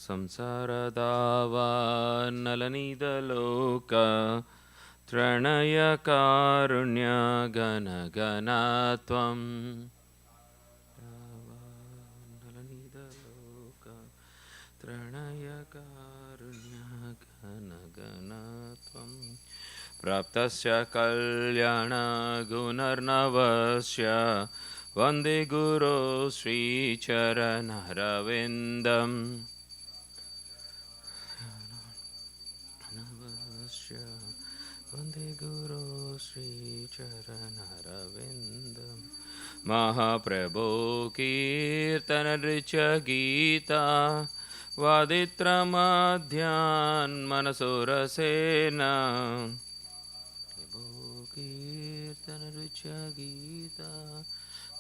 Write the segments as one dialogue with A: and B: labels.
A: संसारदावानलनिदलोका त्रणयकारुण्यगणगणत्वं नलनिदलोका त्रणयकारुण्यगणगणत्वं प्राप्तस्य कल्याणगुणर्नवस्य वन्दे गुरो श्रीचरणरविन्दम् वन्दे गुरो श्रीचरणरविन्दम् महाप्रभो कीर्तनऋच गीता वादित्रमध्यान् मनसोरसेन प्रभो कीर्तनऋच गीता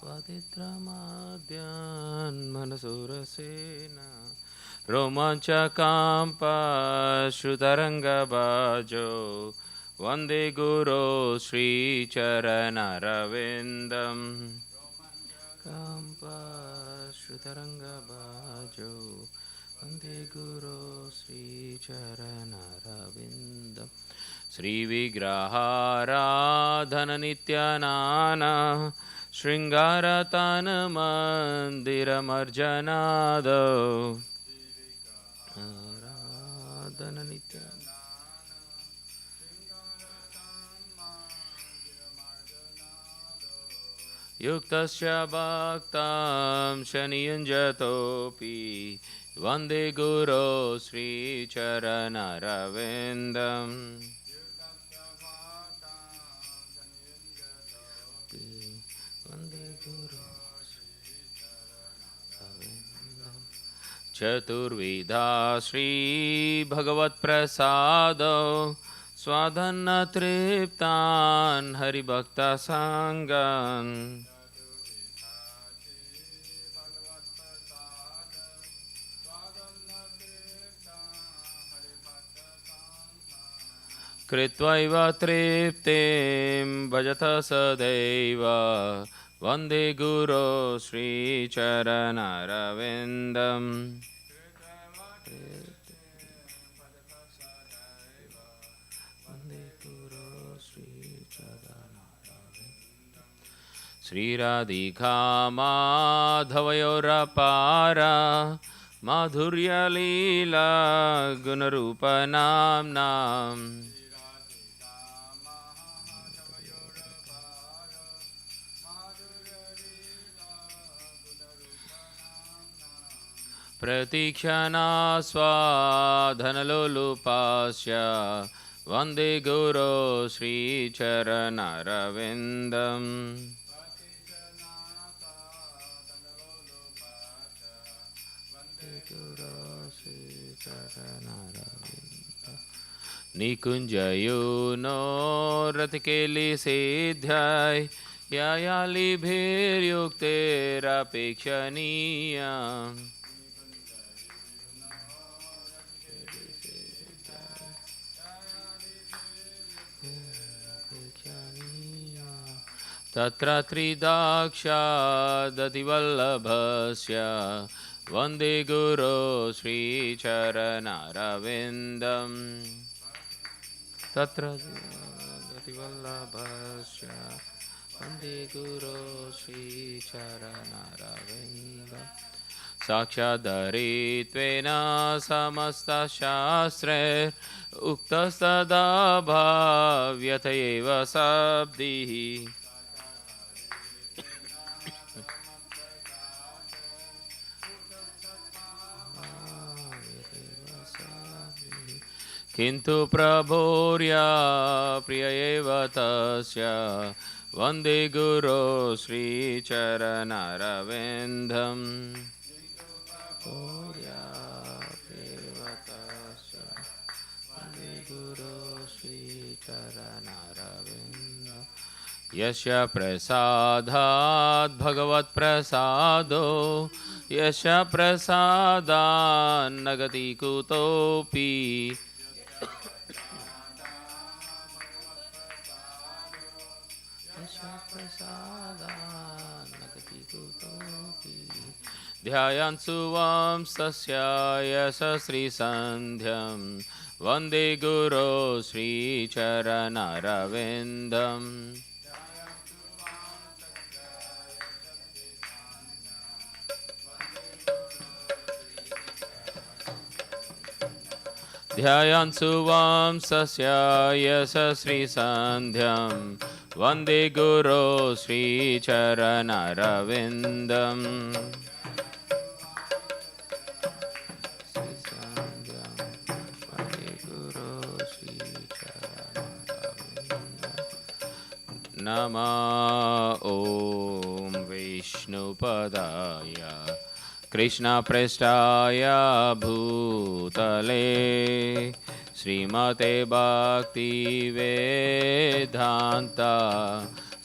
A: वादित्रमध्यान् मनसोरसेन रोमाञ्चकाम्पश्रुतरङ्गबाजो वन्दे गुरो श्रीचरणरविन्दम् काम्पश्रुतरङ्गबाजो वन्दे गुरो श्रीचरणरविन्दम् श्रीविग्रहाराधननित्यानाना शृङ्गारतनमन्दिरमर्जनादौ युक्तस्य भक्तं शनियुञ्जतोऽपि वन्दे गुरो श्रीचरणरविन्दम् वन्दे गुरो श्रीचरणरविन्दम् चतुर्विधा श्रीभगवत्प्रसादो स्वाधन्नतृप्तान् हरिभक्तसङ्गान् कृत्वैव तृप्तिं भजत सदैव वन्दे गुरो श्रीचरणरविन्दम् श्रीराधिका माधवयोरपारा माधुर्यलीला गुणरूपनाम्नाम् प्रतीक्षणा स्वाधनलोलुपास्य वन्दे गुरो श्रीचरणरविन्दम् निकुञ्जयूनो रतिकेलिसिद्ध्यै यायालिभिर्युक्तेरपेक्षणीया तत्र त्रिदाक्षादतिवल्लभस्य वन्दे गुरो श्रीचरणरविन्दम् तत्र त्रिदाक्षादतिवल्लभस्य वन्दे गुरो श्रीचरणरविन्दम् साक्षादरित्वेन समस्तशास्त्रे उक्तस्तदा भाव्यत एव शब्दिः किन्तु प्रभोर्या प्रिय एव तस्य वन्दे गुरो श्रीचरणरविन्दम् यस्य प्रसादात् भगवत्प्रसादो यस्य प्रसादान् न गति कुतोऽपि ध्यायन्सुवां सस्यायशश्रीसन्ध्यं वन्दे गुरो श्रीचरणरविन्दम् ध्यायन्सुवां सस्यायशश्रीसन्ध्यं वन्दे गुरो श्रीचरणरविन्दम् नमः ॐ विष्णुपदाय कृष्णप्रेष्ठाय भूतले श्रीमते भक्तिवेदान्त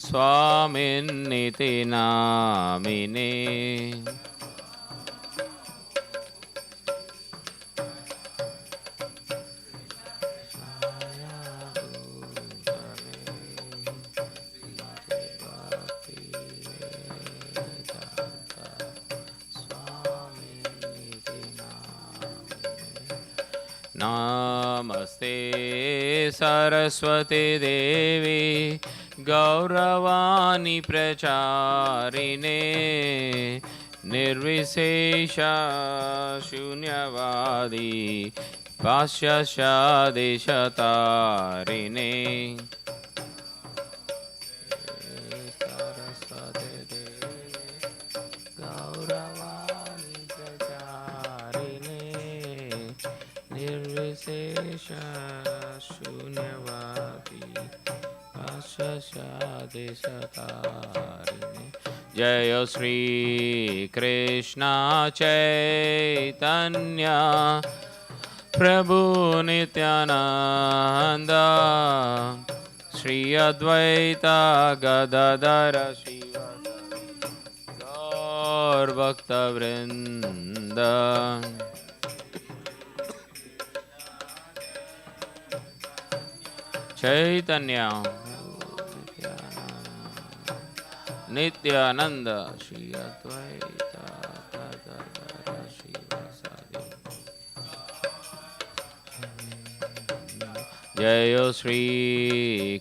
A: स्वामिन्निति नामिने नमस्ते सरस्वती देवी गौरवाणी प्रचारिणे निर्विशेष शून्यवादी पाश्चादेशतारिणे जय श्री कृष्ण चैतन्य प्रभु नित्यानंद श्री अद्वैत गदाधर शिव गौर भक्तवृंद चैतन्य नित्यानंद श्री अद्वैत गदाधर शिवासादि जय श्री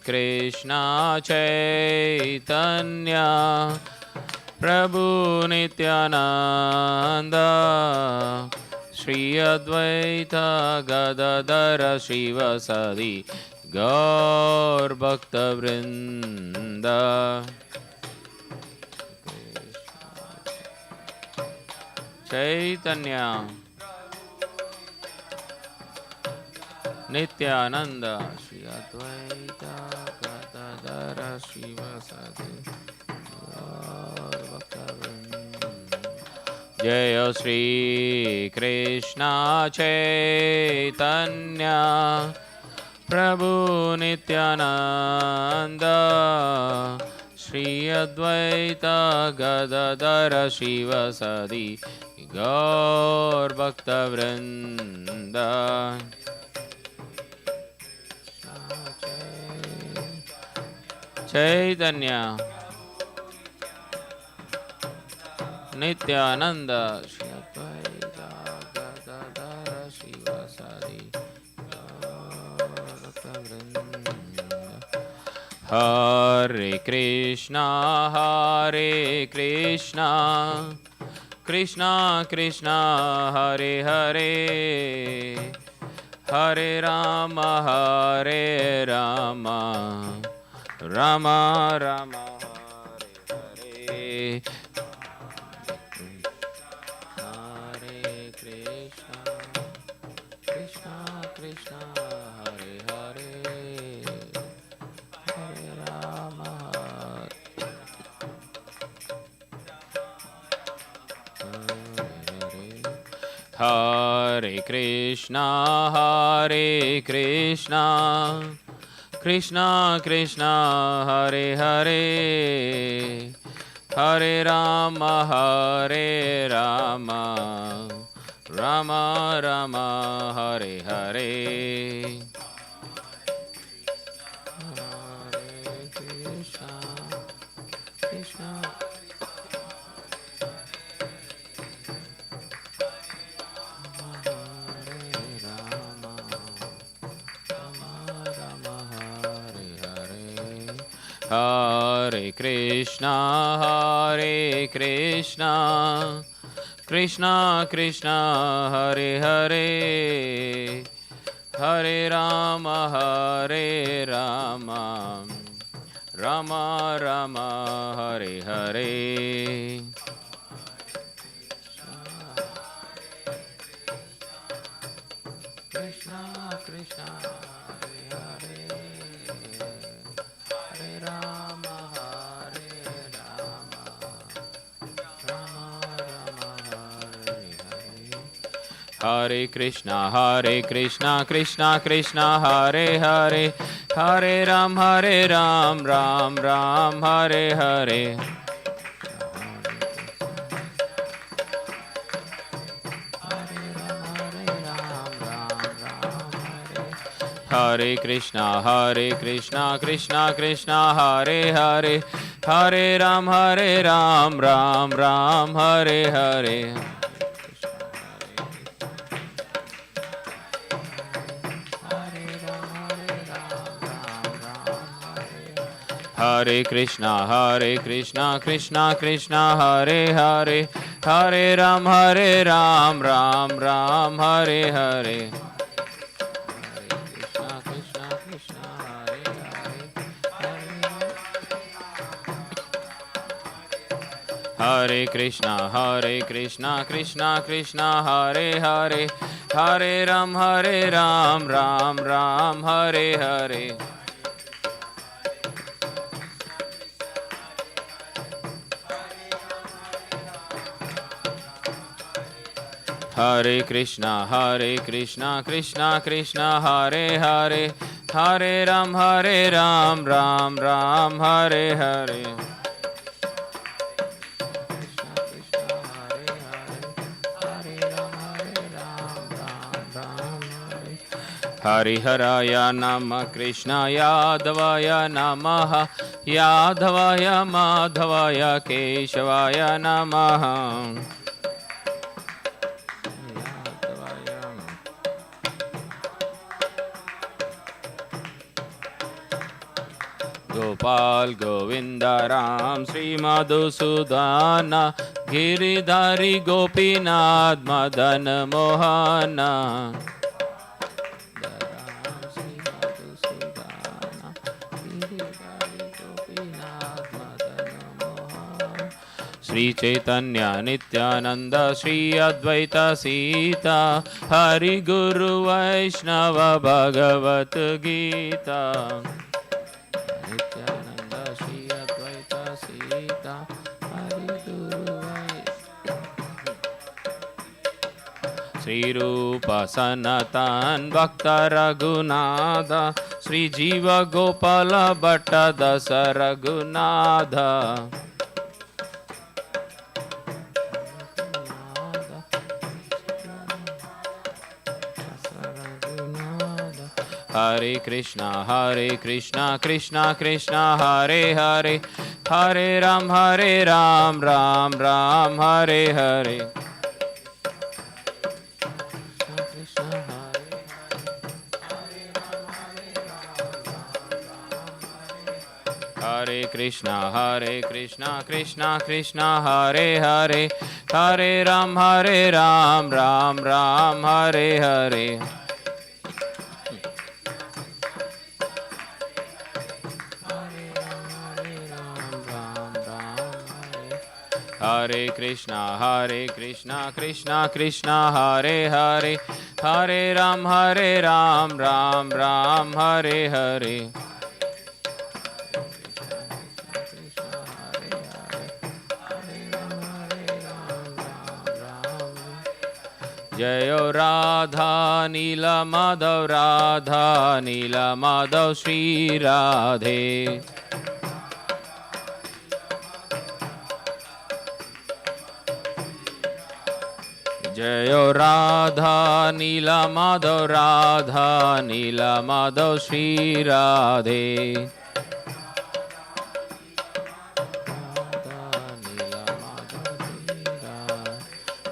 A: कृष्ण चैतन्य प्रभु नित्यानंद श्री अद्वैत गदाधर शिवासादि गौर भक्तवृंद चैतन्य नित्यानंद श्री अद्वैत गदाधर शिवासादि गौर भक्तवृंद जय श्री कृष्ण चैतन्य प्रभु नित्यानंद श्री अद्वैत गदाधर शिवासादि गौर भक्तवृंद चैतन्य नित्यानंद श्री अद्वैत गदाधर शिवासादि हरे कृष्णा कृष्णा कृष्णा हरे हरे हरे राम राम राम हरे हरे हरे कृष्णा कृष्णा कृष्णा हरे हरे हरे राम हरे Krishna Krishna Krishna Hare Hare Hare Ram Ram Ram Hare Hare Hare Krishna Krishna Hare Krishna, Krishna Krishna, Hare Hare, Hare Rama, Rama Rama, Hare Hare. Krishna Krishna, Hare Hare, Hare Rama, Rama Rama, Hare Hare. Hare Krishna, Krishna Krishna, Hare Hare, Hare Ram, Ram Ram, Hare Hare. Hare Krishna, Krishna Krishna, Hare Hare, Hare Ram, Ram Ram, Hare Hare. Hare Krishna, Krishna Krishna, Hare Hare, Hare Ram, Ram Ram, Hare Hare. Hare Krishna, Krishna Krishna, Hare Hare, Hare Ram, Ram Ram, Hare Hare. Hare Krishna, Krishna Krishna, Hare Hare, Hare Ram, Ram Ram, Hare Hare. Hariharaya Namah, Krishnaya Yadavaya Namaha, Yadavaya Madhavaya Keshavaya Namaha. Gopal Govinda Ram Sri Madhusudana, Giridhari Gopinath Madan Mohana. Sri Chaitanya Nityananda, Sri Advaita Sita, Hari Guru Vaishnava Bhagavat Gita. Nityananda, Sri Advaita Sita, Hari Guru Vaishnava. Sri Rupa Sanatan Bhakta Raghunatha, Sri Jiva Gopala Bhatta Dasa Raghunatha. Hare Krishna, Krishna Krishna, Hare Hare, Hare Ram, Ram Ram, Hare Hare. Hare Krishna, Krishna Krishna, Hare Hare, Hare Ram, Ram Ram, Hare Hare. Hare Krishna, Krishna Krishna, Hare Hare, Hare Ram, Ram Ram, Hare Hare. Jayo Radha Nila Madhav, Radha Nila Madhav, Shri Radhe. Jayo Radha Nila Madhav, Radha Nila Madhav, Shri Radhe.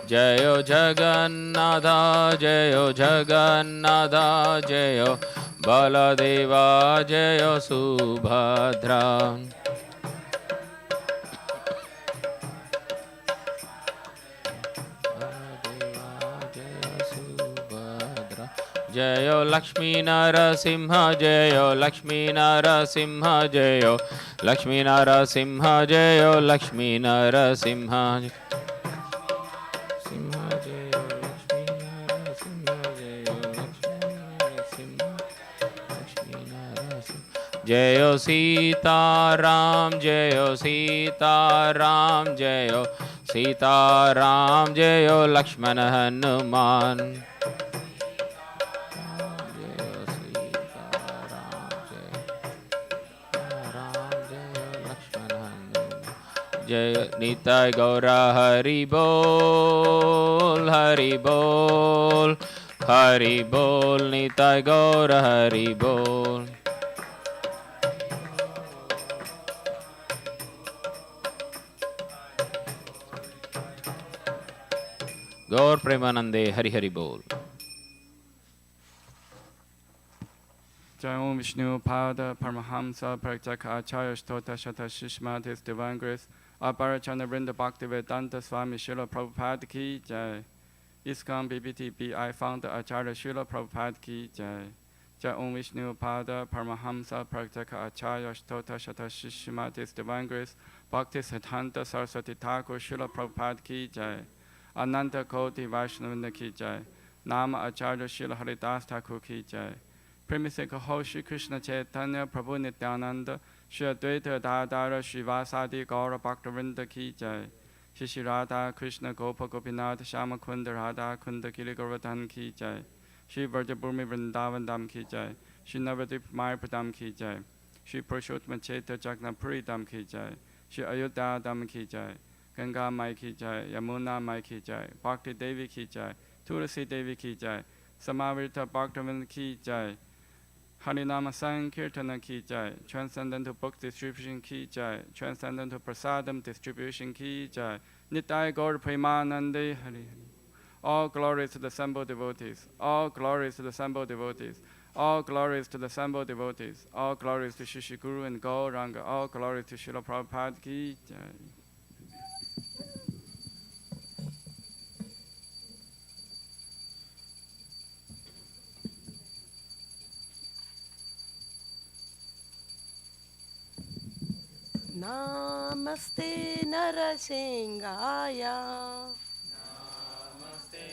A: Jayo Jagannatha, Jayo Jagannatha, Jayo Baladeva Jaya Subhadra. Jayo Lakshmi Narasimha, Jayo Lakshmi Narasimha, Jayo Lakshmi Narasimha, Jayo Lakshmi Narasimha. Jayo Sita Ram, Jayo Sita Ram, Jayo Sita Ram, Jayo Lakshmana Hanuman. Jai Nitai Gaura Hari Bol, Hari Bol, Hari Bol, Nitai Gaura Hari Bol. Gaur Premanande Hari Hari Bol.
B: Jai Om Vishnu Pada Paramahamsa Praktaka Acharya Stota Shata Shishmat His Divine Grace Aparachana Vrinda Bhaktivedanta Swami Srila Prabhupada Ki Jai. ISKCON BBTBI Founder Acharya Srila Prabhupada Ki Jai. Jai Om Vishnu Pada Paramahamsa Praktaka Acharya Stota Shata Shishmat His Divine Grace Bhakti Siddhanta Saraswati Thakur Srila Prabhupada Ki Jai. Ananta Koti Vaishnavinda Ki Jai. Nama Acharya Srila Haridas Thakur Ki Jai. Premise Kaho Shri Krishna Chaitanya Prabhu Nityananda Shri Advaita Dadara Shri Vasadi Gaura Bhaktavinda Ki Jai. Shri Shri Radha Krishna Gopa Gopinath Shama Kunda Radha Kunda Giri Govardhan Ki Jai. Shri Vrajabhumi Vrindavan Dham Ki Jai. Shri Navadip Mayapur Dham Ki Jai. Shri Purushottam Chaitra Jagnapuri Dham Ki Jai. Shri Ayodhya Dham Ki Jai. Ganga Mai Ki Jai. Yamuna Mai Ki Jai. Bhakti Devi Ki Jai. Tulasi Devi Ki Jai. Samavrita Bhaktavinda Ki Jai. Harinama Sankirtana Ki Jai, Transcendental Book Distribution Ki Jai, Transcendental Prasadam Distribution Ki Jai, Nitai Gaur Premanande Hari. All glories to the assembled devotees, all glories to the assembled devotees, all glories to the assembled devotees, all glories to Shri Guru and Gauranga, all glories to Srila Prabhupada Ki Jai.
C: Namaste Narasimhaya.
A: Namaste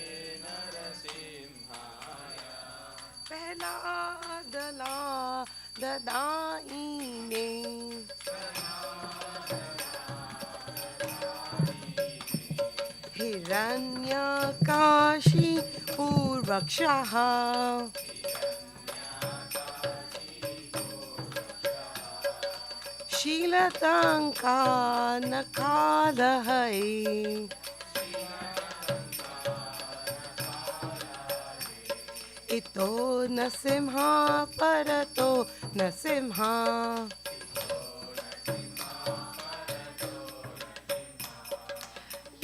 A: Narasimhaya.
C: Pehla dala dadaine. Hiranyakashi Purvakshaha. Shilatanka Nakalahai. Ito Nasimha Parato Nasimha.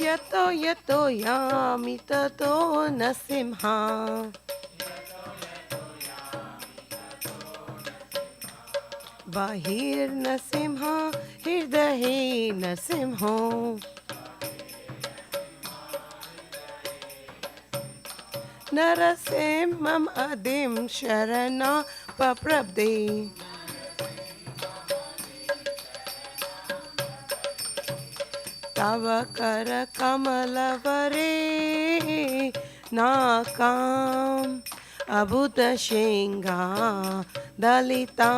C: Yato Yato Yami Tato Nasimha. Bahir Nasimha, Hirdahe Nasimho. Narasimham Adim Sharana Paprabde. Tavakara Kamalavare Nakam Abhuta Shinga Dalita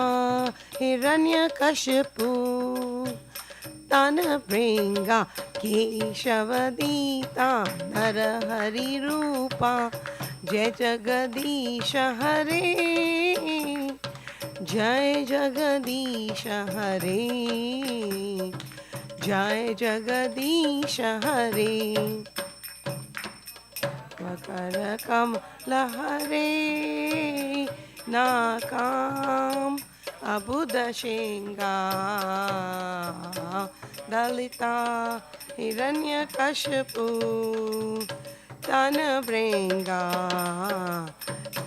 C: Hiranyakashipu Tanabringa Keshavadita Narahari Rupa Jai Jagadisha Hare Jai Jagadisha Hare Jai Jagadisha Hare Vakarakam Lahare Nakam Abhuda Shinga Dalita Hiranyakashipu Tanabringa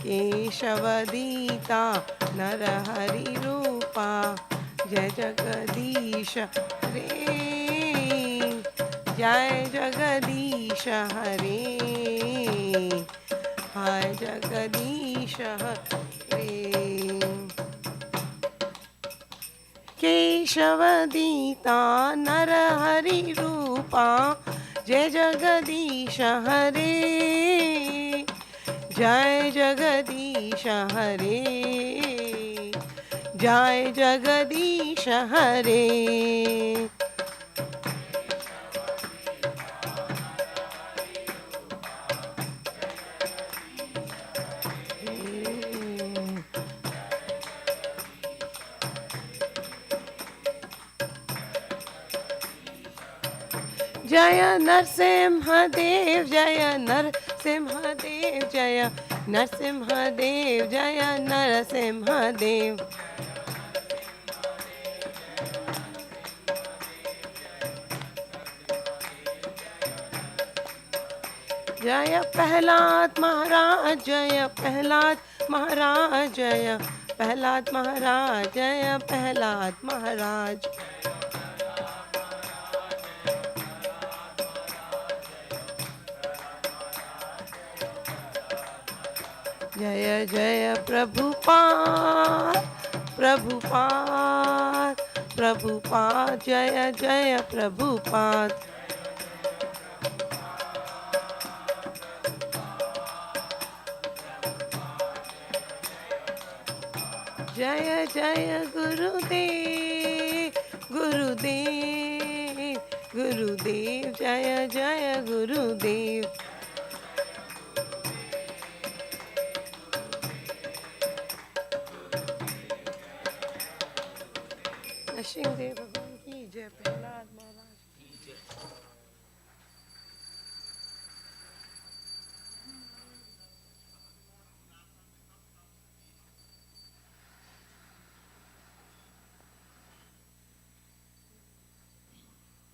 C: केशवदीता Narhari रूपा जय जगदीश रे जय जगदीश हरे हाय जगदीश हरे केशवदीता नरहरि रूपा जय जगदीश हरे जय जगदीश हरे जय जगदीश हरे जय नरसिंहदेव जय नरसिंहदेव जय नरसिंहदेव जय नरसिंहदेव जय प्रहलाद महाराज जय प्रहलाद महाराज जय प्रहलाद महाराज जय प्रहलाद महाराज जय जय प्रभुपाद प्रभुपाद प्रभुपाद जय जय प्रभुपाद जय जय गुरुदेव गुरुदेव गुरुदेव जय जय गुरुदेव नरसिंहदेव भगवान की जय प्रहलाद महाराज की जय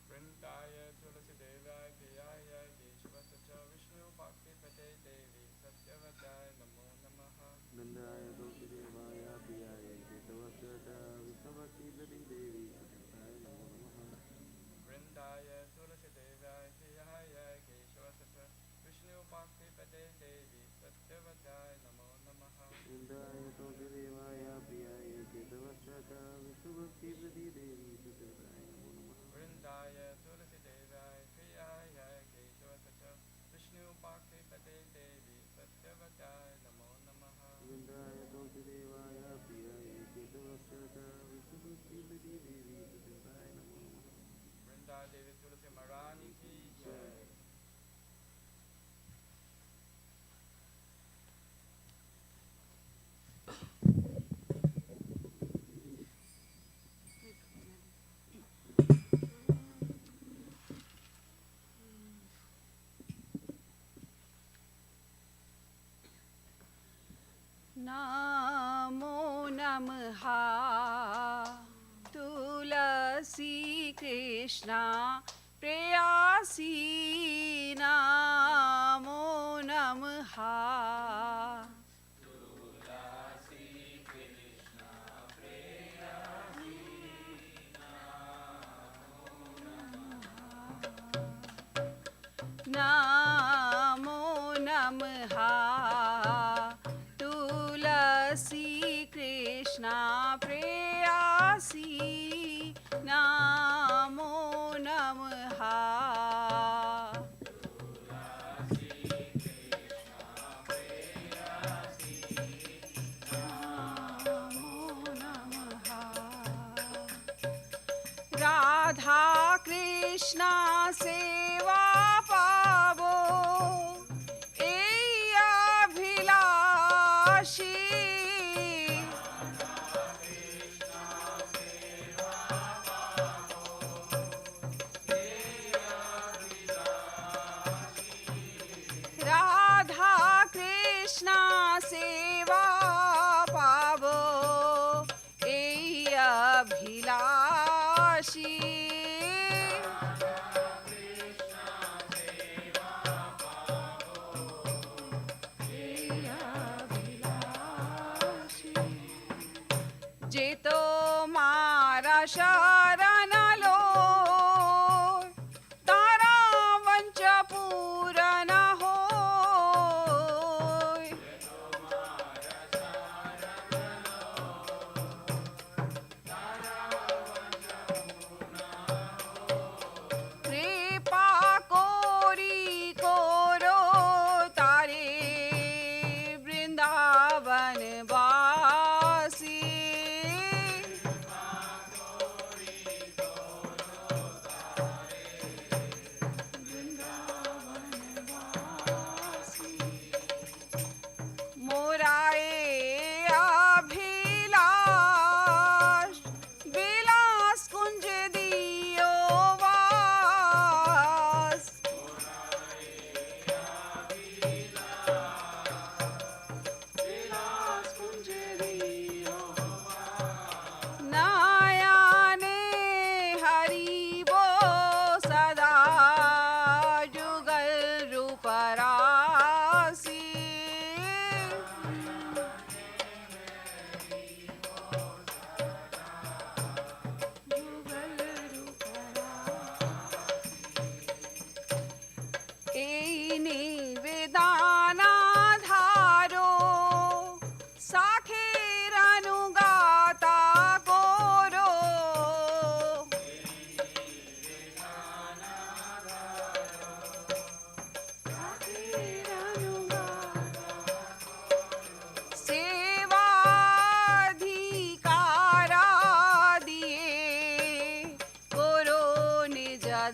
B: वृंदाय तुलसी देवाय प्रियाय केशवस्य च विष्णु भक्ति पते देवी सत्यवताय नमो नमः
D: वृंदाय तुलसी देवाय प्रियाय केशवस्य च विष्णुभक्ति प्रति देवी सत्यवताय नमो नमः
B: वृंदाय तुलसी देवाय प्रियाय केशवस्य च विष्णु भक्ति पते देवी सत्यवताय नमो नमः
D: वृंदाय तुलसी देवाय प्रियाय केशवस्य च विष्णुभक्ति प्रति देवी सत्यवताय नमो नमः
B: वृंदाय तुलसी देवाय प्रियाय केशवस्य च विष्णु भक्ति पते देवी सत्यवताय नमो नमः
D: वृंदाय तुलसी देवाय प्रियाय केशवस्य च विष्णुभक्ति प्रति देवी सत्यवताय नमो नमः
B: वृंदा देवी तुलसी महारानी की जय
E: नमो नमः तुलसी कृष्णा प्रेयसी नमो नमः नमो नमः तुलसी कृष्णा प्रेयसी नमो नमः राधा कृष्णा सेवा पावो एय अभिलाषी राधा कृष्णा सेवा पावो एय अभिलाषी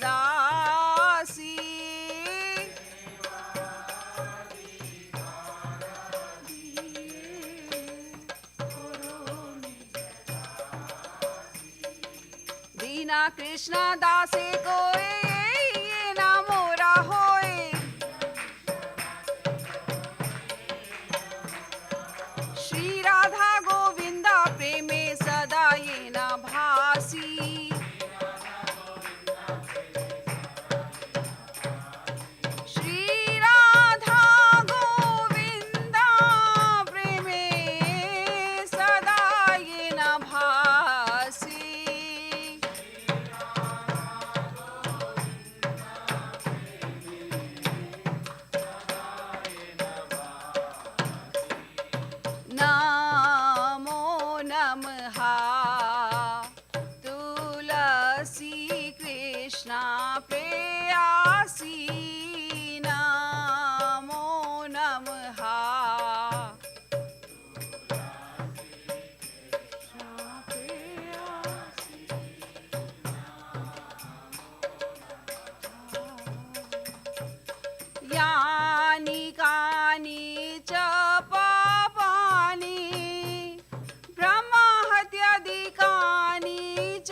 E: दासी दीना कृष्ण दासे कोए ये ना मोरा होए श्री राधा गोविंदा प्रेमे सदा ये ना भासी श्री राधा गोविंदा प्रेमे सदा ये ना भासी नमो नमः तुलसी कृष्णा प्रेयसी नमो नमः यानि कानि च पापानि ब्रह्महत्यादिकानि च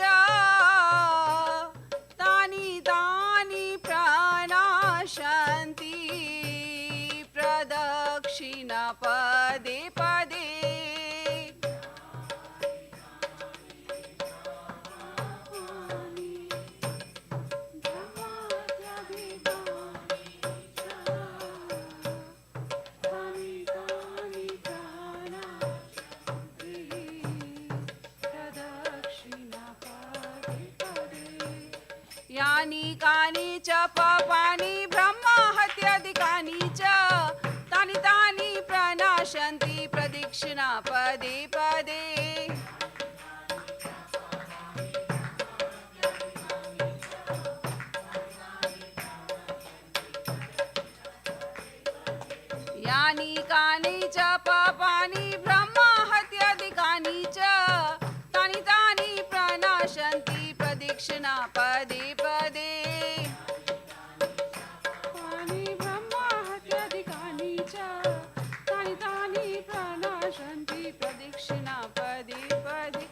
E: तानि तानि प्रणाशन्ति प्रदक्षिण पदे पदे यानि कानि च पापानि ब्रह्महत्यादिकानि च तानि तानि प्रणाशन्ति प्रदक्षिणा पदे पदे यानि कानि च पापानि ब्रह्महत्यादिकानि च तानि तानि प्रणाशन्ति प्रदक्षिणा पदे पदे पानि ब्रह्महत्यादिकानि च तानि तानि प्रणाशन्ति प्रदक्षिणा पदे पदे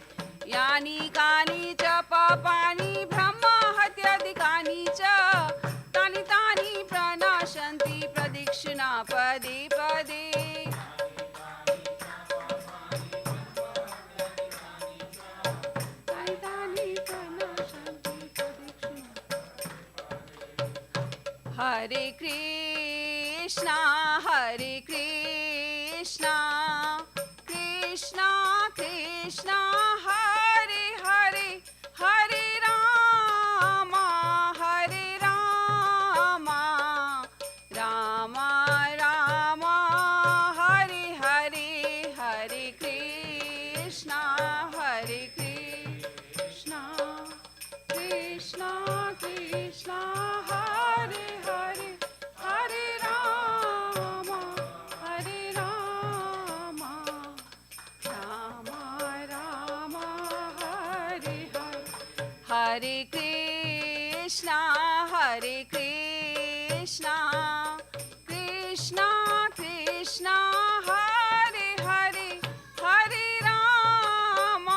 E: यानि कानि च पापानि ब्रह्महत्यादिकानि च तानि तानि प्रणाशन्ति प्रदक्षिणा पदे पदे हरे कृष्णा कृष्णा कृष्णा हरे हरे हरे राम राम राम हरे हरे हरे कृष्णा कृष्णा कृष्णा कृष्णा हरे हरे हरे राम राम राम हरे हरे हरे कृष्णा कृष्णा कृष्णा हरे हरे हरे राम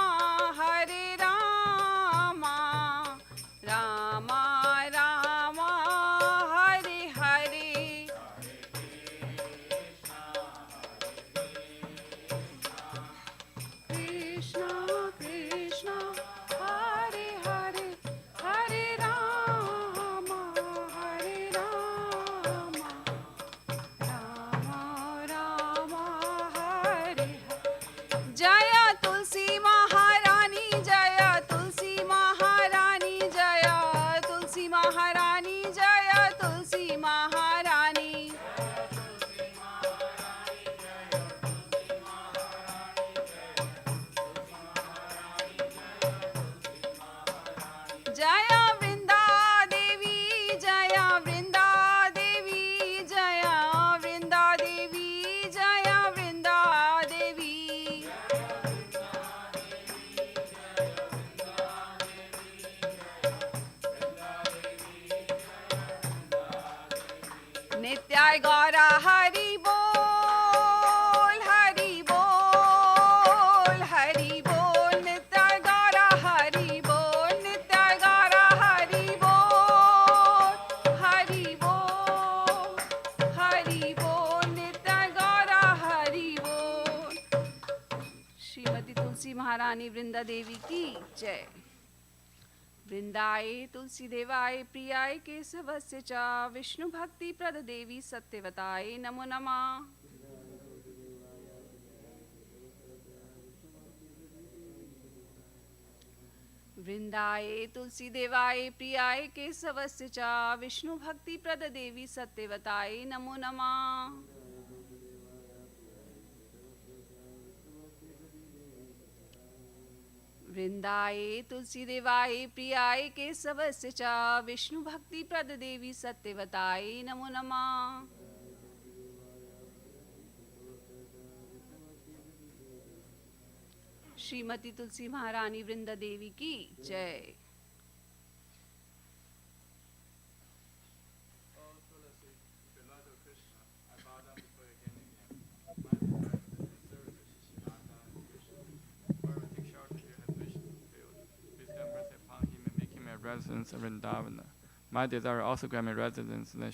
E: राम राम हरे हरे कृष्णा कृष्णा हरे हरे हरे राम राम हरे हरे जय तुलसी महारानी जय तुलसी महारानी जय तुलसी महारानी जय तुलसी महारानी जय वृंदा देवी जय वृंदा देवी जय वृंदा देवी जय Vrinda Devi Nitai Gaura Hari Bol, Hari Bol, Hari Bol, Nitai Gaura Hari Bol, Nitai Gaura Hari Bol, Hari Bol, Hari Bol, Nitai Gaura Hari Bol. Shrimati Tulsi महारानी वृंदा देवी की जय। वृंदाए तुलसी देवाय प्रियाय केशवस्य च विष्णु भक्ति प्रद देवी सत्यवताय नमो नमः। वृंदाए तुलसी देवाय प्रियाय केशवस्य च विष्णु भक्ति प्रद देवी सत्यवताय नमो नमः। वृंदाए तुलसी देवाय प्रियाय केशवस्य च विष्णु भक्ति प्रद देवी सत्यवताय नमो नमः। श्रीमती तुलसी महारानी वृंदा देवी की जय।
B: Residence of Vrindavana. My desire also grant me residence in the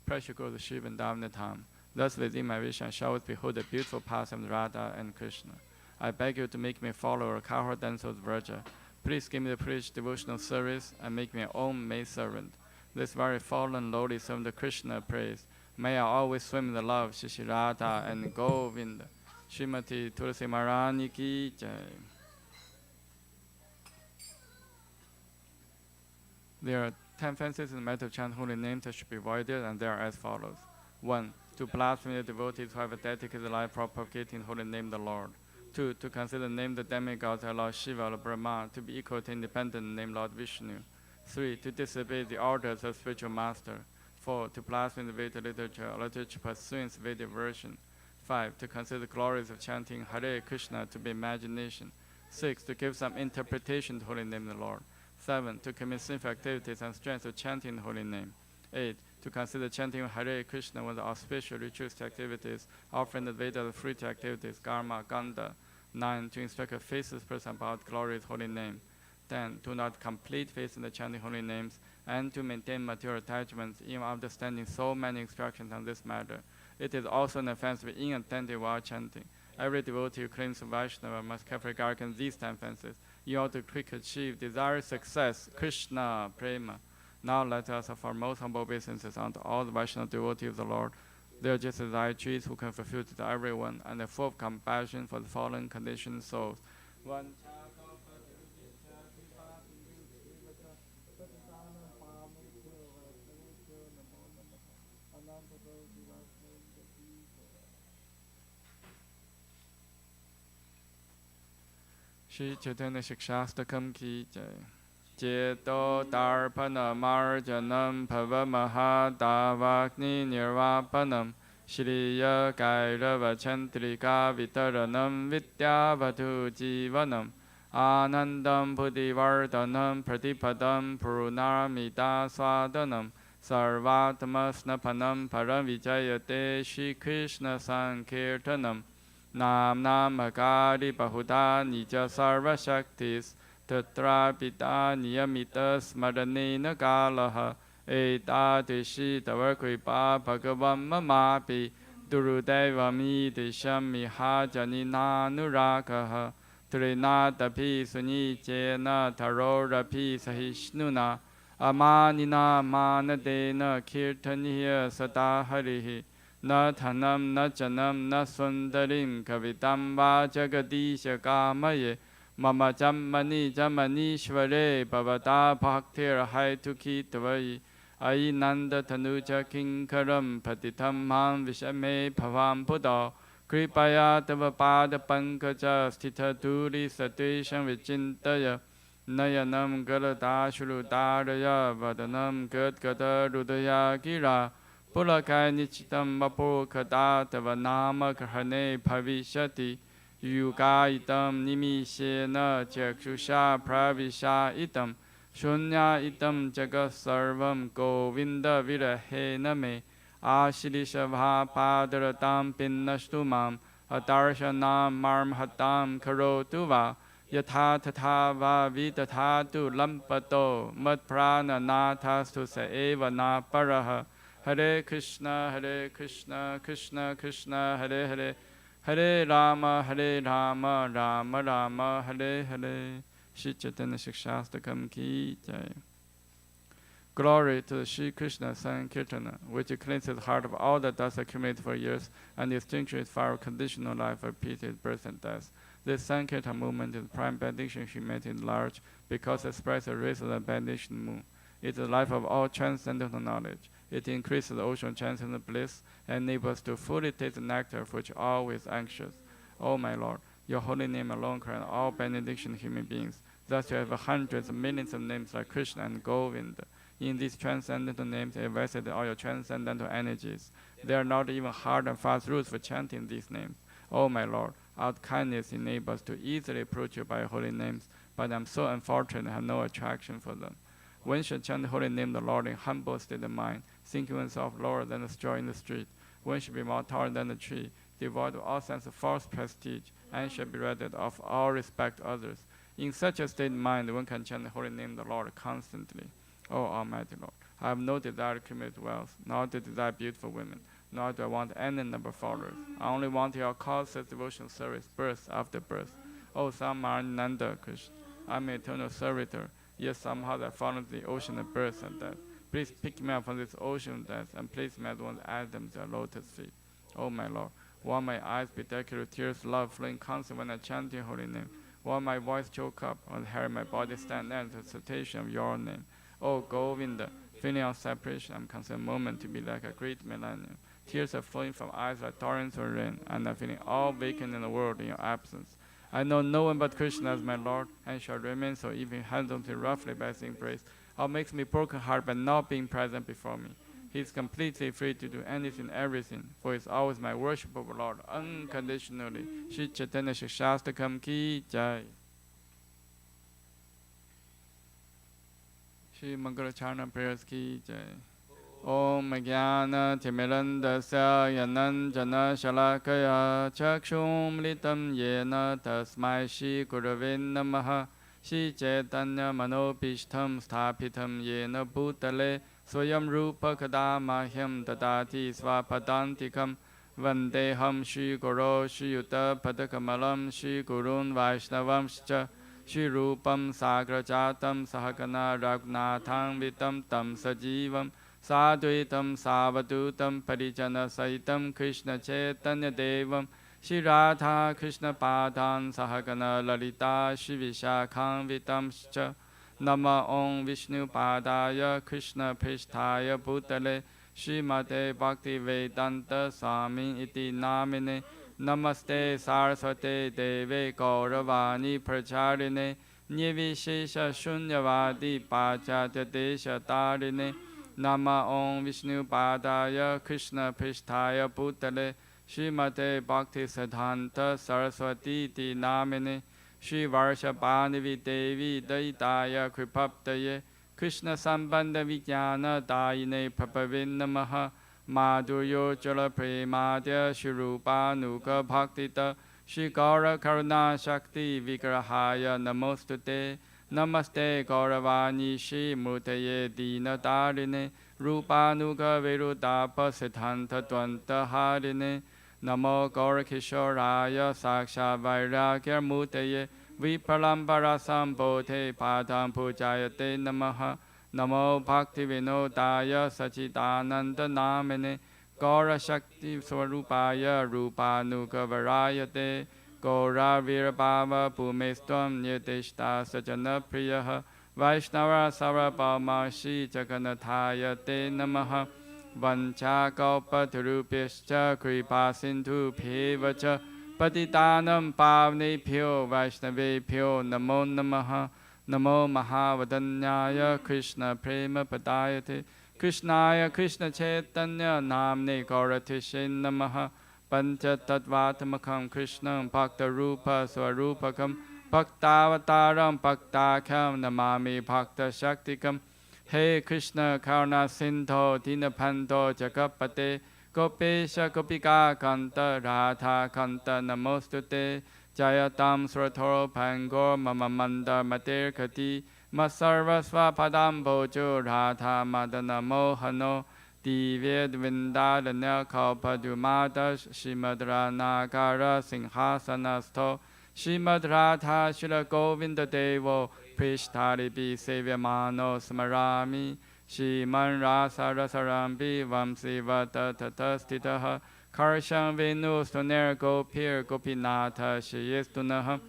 B: precious grove of Sri Vrindavana Dham. Thus within my vision I shall always behold the beautiful paths of Radha and Krishna. I beg you to make me a follower of cowherd damsels Vraja. Please give me the privilege devotional service and make me your own maid servant. This very fallen lowly servant of Krishna praise. May I always swim in the love of Shri Radha and Govinda. Srimati Tulsi Maharani ki jai. There are 10 fences in the matter of chant holy names that should be avoided, and they are as follows. 1. To blaspheme the devotees who have dedicated life propagating the holy name of the Lord. 2. To consider the name of the demigods like Lord Shiva or Brahma to be equal to independent name Lord Vishnu. 3. To disobey the orders of spiritual master. 4. To blaspheme the Vedic literature or literature pursuing the Vedic version. 5. To consider the glories of chanting Hare Krishna to be imagination. 6. To give some interpretation to the holy name of the Lord. 7. To commit sinful activities and strength of chanting the holy name. 8. To consider chanting Hare Krishna one of the auspicious ritualistic activities, offering the Veda of fruit activities, karma, ganda. 9. To instruct a faithless person about glorious holy name. 10. To not complete faith in the chanting holy names, and to maintain material attachments even after understanding so many instructions on this matter. It is also an offense to be inattentive while chanting. Every devotee who claims to Vaishnava must carefully guard against these 10 offenses in order to quickly achieve desired success. Krishna Prema. Now let us offer most humble obeisances unto all the Vaishnava devotees of the Lord. They are just as I trees who can fulfill to everyone, and are full of compassion for the fallen conditioned souls. One. Shri Chaitanya Shikshastakam ki jai. Cheto Darpana Marjanam Pavamaha Davakni Nirvapanam Shriya Kairava Chantrika Vitaranam Vidyavatu Jivanam Anandam Buddhivardhanam Pratipadam Purunaramita Swadanam Sarvatmasnapanam Paravijayate Shri Krishna Sankirtanam Nam Namakari Bahuda Nija Sarva Shaktis Tatra Pita Niyamita Smaranena Kalaha Eta Deshi Tavakripa Bhagavam Mamapi Durudevami Desham Miha Janina Nurakaha Trinatapi Sunichena Tarorapi Sahishnuna Amanina Manadena Kirtaniya Sata Harihi Na Thanam Na Chanam Na Sundarim Kavitam Va Jagadisha Kamaye Mama Jammani Jammanishvare Bhavata Bhaktir Haituki Tavai Ainanda Tanuja Kinkaram Patitam Mam Vishame Bhavam Buddha Kripaya Tava Pada Pankaja Stita Duri Satisham Vichintaya Nayanam Galadashuru Daraya Vadanam Gadgada Rudaya Gira Pulakai Nichitam Vapu Kada Tava Nama Kahane Bhavishati Yuga itam nimishena chakshusha pravisha itam shunya itam jagat sarvam govinda virahena me Ashilishabha padaratam pinnastu mam Atarshanam marmhatam karotu va Yatha tatha va vitatatu lampato Matprana nathastu sa eva na paraha Hare Krishna, Krishna Krishna, Hare Hare, Hare Rama, Rama Rama, Hare Hare. Shri Chaitanya Shikshastakam Ki Jai. Glory to Sri Krishna Sankirtana, which cleanses the heart of all that does accumulate for years and extinguishes fire conditional life of repeated birth and death. This Sankirtan movement is prime benediction humanity at large because it expresses the rays of the benediction moon. It is the life of all transcendental knowledge. It increases the ocean transcendental bliss and enables us to fully taste the nectar for which always anxious. O my Lord, your holy name alone grants all benediction human beings. Thus you have hundreds of millions of names like Krishna and Govinda. In these transcendental names, you invested all your transcendental energies. There are not even hard and fast rules for chanting these names. O my Lord, our kindness enables us to easily approach you by your holy names, but I am so unfortunate and have no attraction for them. One should chant the holy name of the Lord in humble state of mind, thinking oneself lower than the straw in the street. One should be more tall than the tree, devoid of all sense of false prestige, and should be ready to offer all respect to others. In such a state of mind, one can chant the holy name of the Lord constantly. O Almighty Lord, I have no desire to accumulate wealth, nor to desire beautiful women, nor do I want any number of followers. I only want your causeless devotional service, birth after birth. O Samarnanda Krishna, I am an eternal servitor, yet somehow I fall into the ocean of birth and death. Please pick me up from this ocean of death and place me at one of Adam's lotus feet. O my Lord, while my eyes be decked with tears of love flowing constantly when I chant your holy name, while my voice choke up, while the hair of my body stand out to the citation of your name. O Govinda, feeling of separation, I'm concerned a moment to be like a great millennium. Tears are flowing from eyes like torrents of rain, and I'm feeling all vacant in the world in your absence. I know no one but Krishna as my Lord, and shall remain so even handled me roughly by his embrace, or makes me broken heart by not being present before me. He is completely free to do anything, everything, for he is always my worshipable Lord, unconditionally. Shri Chaitanya Shikshastakam Ki Jai. Shri Mangala Charna prayers Ki Jai. Om Jnana Timirandasya Yananjana Shalakaya Chakshum Litam Yena Tasmai Shri Gurave Namaha Shri Chaitanya Manopishtam Sthapitam Yena Bhutale Swayam Rupa Kadamahyam Dadati Swapadantikam Vandeham Shri Guru Shri Yuta Padakamalam Shri Gurun Vaishnavamscha Shri Rupam Sagrajatam Sahagana Raghunatham Vitam Tam Sajivam Sadhuitam Savadutam Parijana Saitam Krishna Chaitanya Devam Shri Radha Krishna Padan Sahagana Lalita Shri Vishakham Vitamscha Nama Om Vishnu Padaya Krishna Pristhaya Bhutale Shri Mate Bhakti Vedanta Swami Iti Namine Namaste Saraswate Deve Gauravani Pracharine Nivishesha Shunyavadi Pachatya Desha Tarine Nama Om Vishnu Padaya Krishna Pristhaya Bhutale Srimate Bhakti Siddhanta Saraswati Ti Namine Shri Varshabhanavi Devi Daitaya Kripaptaye Krishna Sambandha Vijnana Dayine Prabhavin Namaha Madhuryo Jala Premadya Shri Rupa Nuga Bhaktita Shri Gaura Karuna Shakti Vigrahaya Namostute Namaste Gauravani Shri Murtaye Dina Darine Rupanuga Virudapa Siddhanta Dvanta Harine Namo Gaura Kishoraya Saksha Vairagya Murtaye Vipalambara Sambodhe Padam Pujayate Namaha Namo Bhakti Vinodaya Sachidananda Namine Gaura Shakti Swarupaya Rupanuga Varayate Gaura Virabhava Bhumestvam Nirtishta Sajana Priyaha Vaishnava Sarabhama Shri Jaganathaya Te Namaha Vancha Kalpa Tarupishcha Kripa Sindhu Bhevacha Patitanam Pavne Pyo Vaishnave Pyo Namo Namaha Namo Mahavadanyaya Krishna Prema Padayate Krishnaya Krishna Chaitanya Namne Gauratishe Namaha Pancha Tattvatmakam Krishnam Bhakta Rupa Swarupakam Bhaktavataram Bhaktakham Namami Bhakta Shaktikam Hey Krishna Karuna Sindho Dinapanto Jagapate Gopesha Gopika Kanta Radha Kanta Namostute Jayatam Suratoro Pangor Mamamanda Mater Kati Masarva Swapadam Bojo Radha Madana Mohano Divya Vindadana Kalpadumada Shimadra Nagara Singhasanasto Shrimad Radha Shila Govinda Devo Prishtari Bi Sevyamano Smarami Shriman Rasa Rasarambi Vamsi Vata Tatastitaha Karsham Venu Suner Gopir Gopinatha Shiyestunaha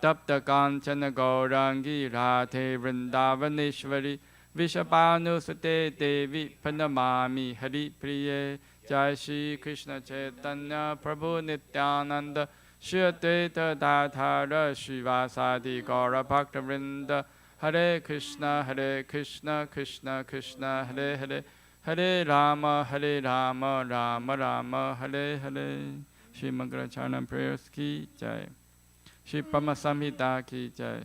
B: Tapta Kanchana Gaurangi Radhe Vrindavaneshwari Vishabhanu Sute Devi Panamami Hari Priye Jai Shri Krishna Chaitanya Prabhu Nityananda Shri Advaita Dadhara Srivasadi Gaura Bhaktivinoda Hare Krishna Krishna Krishna Hare Hare Hare Rama Rama Rama Hare Hare. Shri Mangala Charana prayers ki jai. Shri Brahma Samhita ki jai.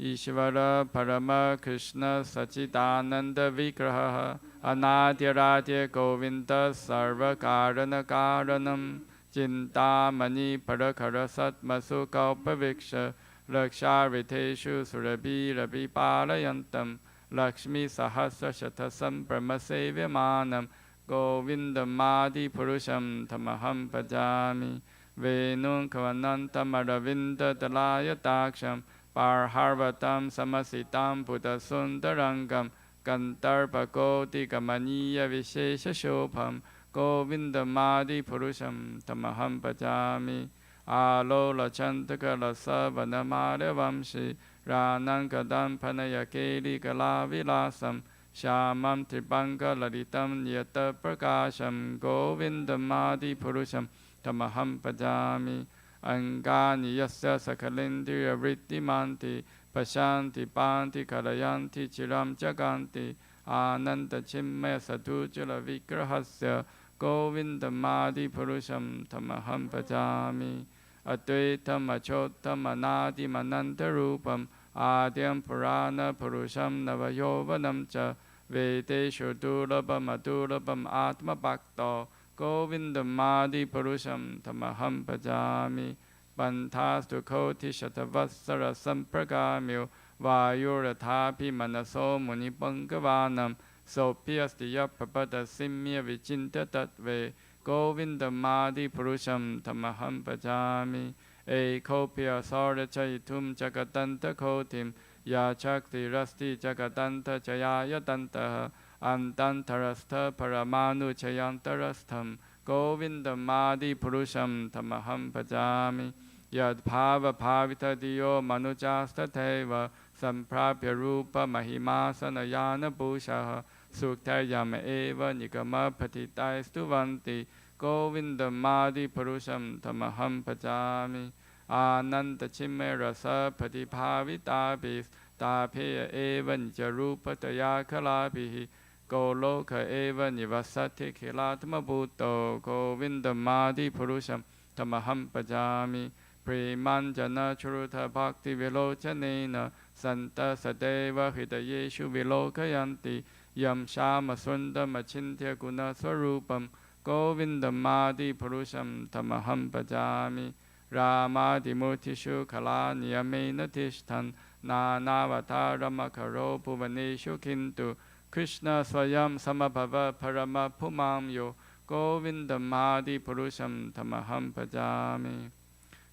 B: Ishvara Parama Krishna Sachidananda Vigraha Anadyaradya Govinda Sarva Karana Karanam Chintamani Parakara Satmasu Kalpaviksha Lakshariteshu Surabhi Rabi Palayantam Lakshmi Sahasra Shatasam Brahmasevyamanam Govindamadi Purusham Tamaham Pajami Venun Kavanantam Aravinda Dalayadaksham Parharvatam Samasitam Buddha Sundarangam Gantarpa Koti Kamaniya Vishesha Shobham Govindamadi Purusham Tamaham Pajami Alola Chantaka Lasa Vanamara Vamshi Ranankadam Panaya Keli Kalavilasam Shamam Tribanga Lalitam Nyata Prakasham Govindamadi Purusham Tamaham Pajami Angani Yasya Sakalindriya Vrittimanti Pashanti Panti Kalayanti Chiram Jaganti Ananda Chimmaya Satujala Vigrahasya Govindamadi Purusham Tamaham Pajami Advaitam Achotam Anadi Mananta Rupam Adyam Purana Purusham Navayovanam Cha Vedeshu Durabam Adurabam Atma Bhakta Govindamadi Purusham Tamaham Pajami Bantastu Koti Shatavassara Sampragamyo Vayurathapi Manaso Munipangavanan Sopiyastya Papada Simya Vichinta Tatve Govindamadi Purusham Tamaham Pajami Ekopya Sarachaitum Jagatanta Kotim Yachakti Rasti Jagatanta Jayaya Dantaha Antantarastha Paramanu Chayantarastham Govindamadi Purusham Tamaham Pajami Yad Bhava Bhavita Diyo Manujasta Teva Samprapya Rupa Mahimasana Yana Bhushaha Suktayam Eva Nigama Patitai Stuvanti Govindamadi Purusham Tamaham Pajami Ananda Chimme Rasa Patibhavitabis Tapeya Eva Nijarupa Tayakalabihi Goloka Eva Nivasati Kilatma Bhutto Govindamadi Purusham Tamaham Pajami Premanjana Churuta Bhakti Vilochanena Santa Sadeva Hidayeshu Vilokayanti Yam Shama Sundam Achintya Guna Swarupam Govindamadi Purusham Tamaham Pajami Ramadi Murtishu Kala Niyamena Tishtan Nanavatarama Karo Bhuvaneshu Kintu Krishna Swayam Samabhava Parama Pumamyo Govindamadi Purusham Tamaham Pajami.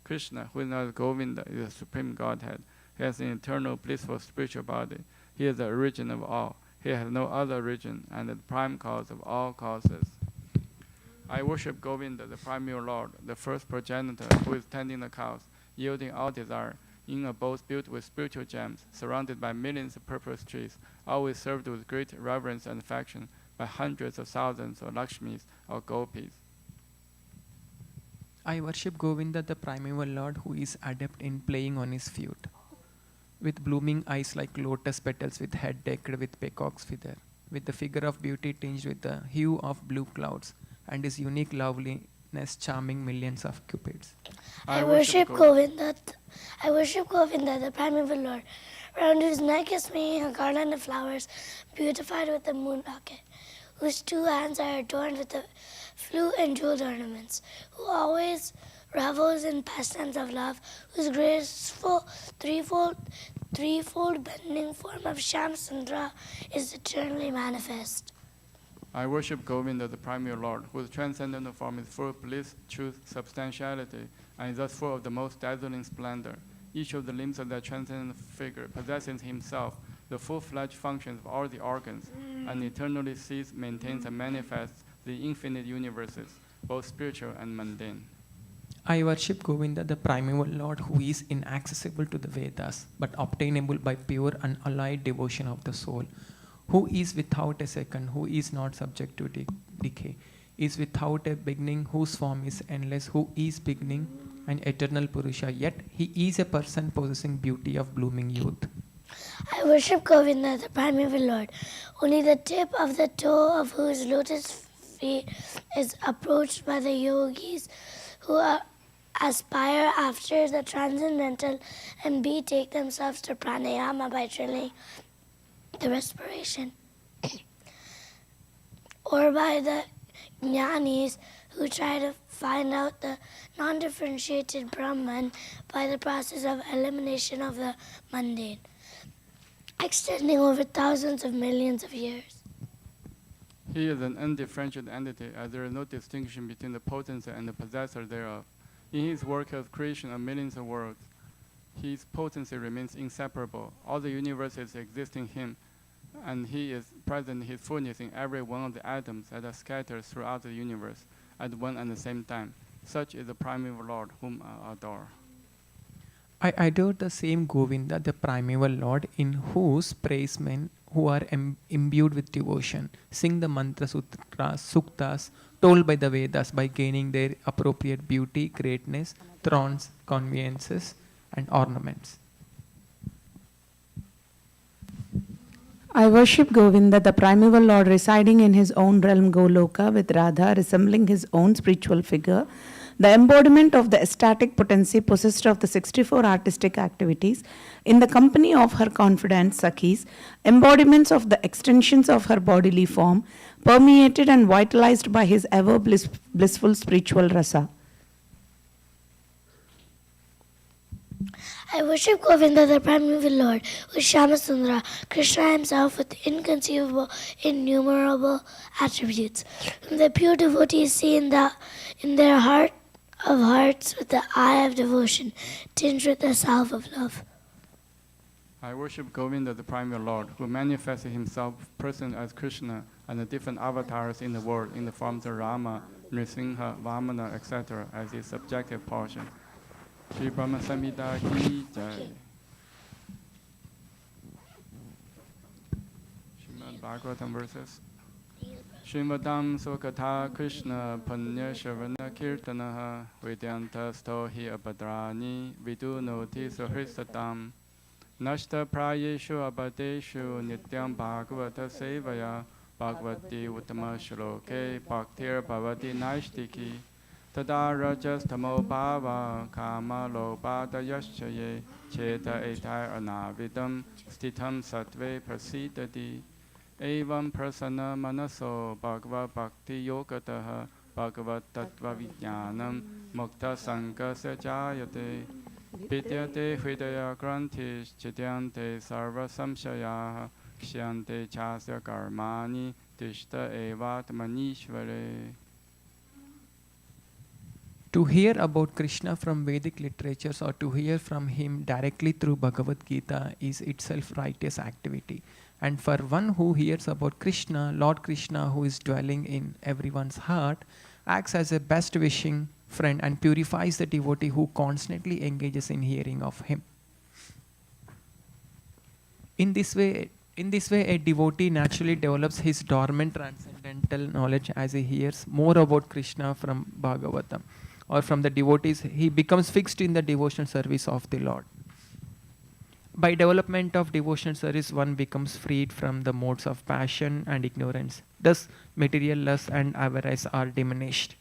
B: Krishna, who is not Govinda, is the supreme Godhead. He has an eternal, blissful spiritual body. He is the origin of all. He has no other origin and is the prime cause of all causes. I worship Govinda, the primary Lord, the first progenitor who is tending the cows, yielding all desire, in abodes built with spiritual gems, surrounded by millions of purple trees, always served with great reverence and affection by hundreds of thousands of Lakshmis or Gopis.
F: I worship Govinda, the primeval Lord, who is adept in playing on his flute, with blooming eyes like lotus petals, with head decked with peacock's feather, with the figure of beauty tinged with the hue of blue clouds, and his unique loveliness charming millions of cupids.
G: I worship Govinda, the primeval Lord, around whose neck is swinging a garland of flowers, beautified with the moon locket, whose 2 hands are adorned with the flute and jeweled ornaments, who always revels in pastimes of love, whose graceful threefold bending form of Shamsundra is eternally manifest.
B: I worship Govinda, the primary Lord, whose transcendental form is full of bliss, truth, substantiality, and is thus full of the most dazzling splendor. Each of the limbs of that transcendental figure possesses himself the full-fledged functions of all the organs, and eternally sees, maintains, and manifests the infinite universes, both spiritual and mundane.
F: I worship Govinda, the primeval Lord, who is inaccessible to the Vedas, but obtainable by pure and allied devotion of the soul, who is without a second, who is not subject to decay, is without a beginning, whose form is endless, who is beginning, an eternal Purusha, yet he is a person possessing beauty of blooming youth.
G: I worship Govinda, the primeval Lord, only the tip of the toe of whose lotus feet is approached by the yogis who aspire after the transcendental and betake themselves to pranayama by drilling the respiration, or by the jnanis who try to find out the non-differentiated Brahman by the process of elimination of the mundane, extending over thousands of millions of years.
B: He is an undifferentiated entity, as there is no distinction between the potency and the possessor thereof. In his work of creation of millions of worlds, his potency remains inseparable. All the universes exist in him, and he is present in his fullness in every one of the atoms that are scattered throughout the universe at one and the same time. Such is the primeval Lord whom I adore.
F: I adore the same Govinda, the primeval Lord, in whose praise men who are imbued with devotion sing the mantra sutras, suktas told by the Vedas by gaining their appropriate beauty, greatness, thrones, conveniences, and ornaments.
H: I worship Govinda, the primeval Lord, residing in his own realm Goloka with Radha, resembling his own spiritual figure, the embodiment of the ecstatic potency possessed of the 64 artistic activities, in the company of her confidant Sakhis, embodiments of the extensions of her bodily form, permeated and vitalized by his ever blissful spiritual rasa.
G: I worship Govinda, the primeval Lord, who is Shamasundra, Krishna himself with inconceivable, innumerable attributes, whom the pure devotees see in their heart of hearts with the eye of devotion, tinged with the salve of love.
B: I worship Govinda, the primeval Lord, who manifested himself person as Krishna and the different avatars in the world in the forms of Rama, Nrsimha, Vamana, etc. as his subjective portion. Shri Brahma Samhita ki jai. Srimad Bhagavatam verses. Srimadam Sukatha Krishna Panya Shavana Kirtanaha Vidyanta Stohi Abhadrani Vidunoti Suhrisatam Nashta Prayeshu Abhadeshu Nityam Bhagavata Sevaya Bhagavati Uttama Shloke Bhaktir Bhavati Naishtiki Tada Rajas Tamo Bhava Kama Lobhada Yashaye Cheta Etai Anavidam Stitam Sattve Prasidati Evam Prasana Manaso Bhagava Bhakti Yogataha Bhagavat Tattva Vijnanam Mukta Sanka Sajayate Vidyate Hridaya Grantis Chidyante Sarva Samshayaha Kshyante Chasya Karmani Tishta Evat Manishvare.
F: To hear about Krishna from Vedic literatures or to hear from him directly through Bhagavad Gita is itself righteous activity. And for one who hears about Krishna, Lord Krishna, who is dwelling in everyone's heart, acts as a best wishing friend and purifies the devotee who constantly engages in hearing of him. In this way, a devotee naturally develops his dormant transcendental knowledge as he hears more about Krishna from Bhagavatam or from the devotees. He becomes fixed in the devotional service of the Lord. By development of devotional service, one becomes freed from the modes of passion and ignorance. Thus, material lust and avarice are diminished.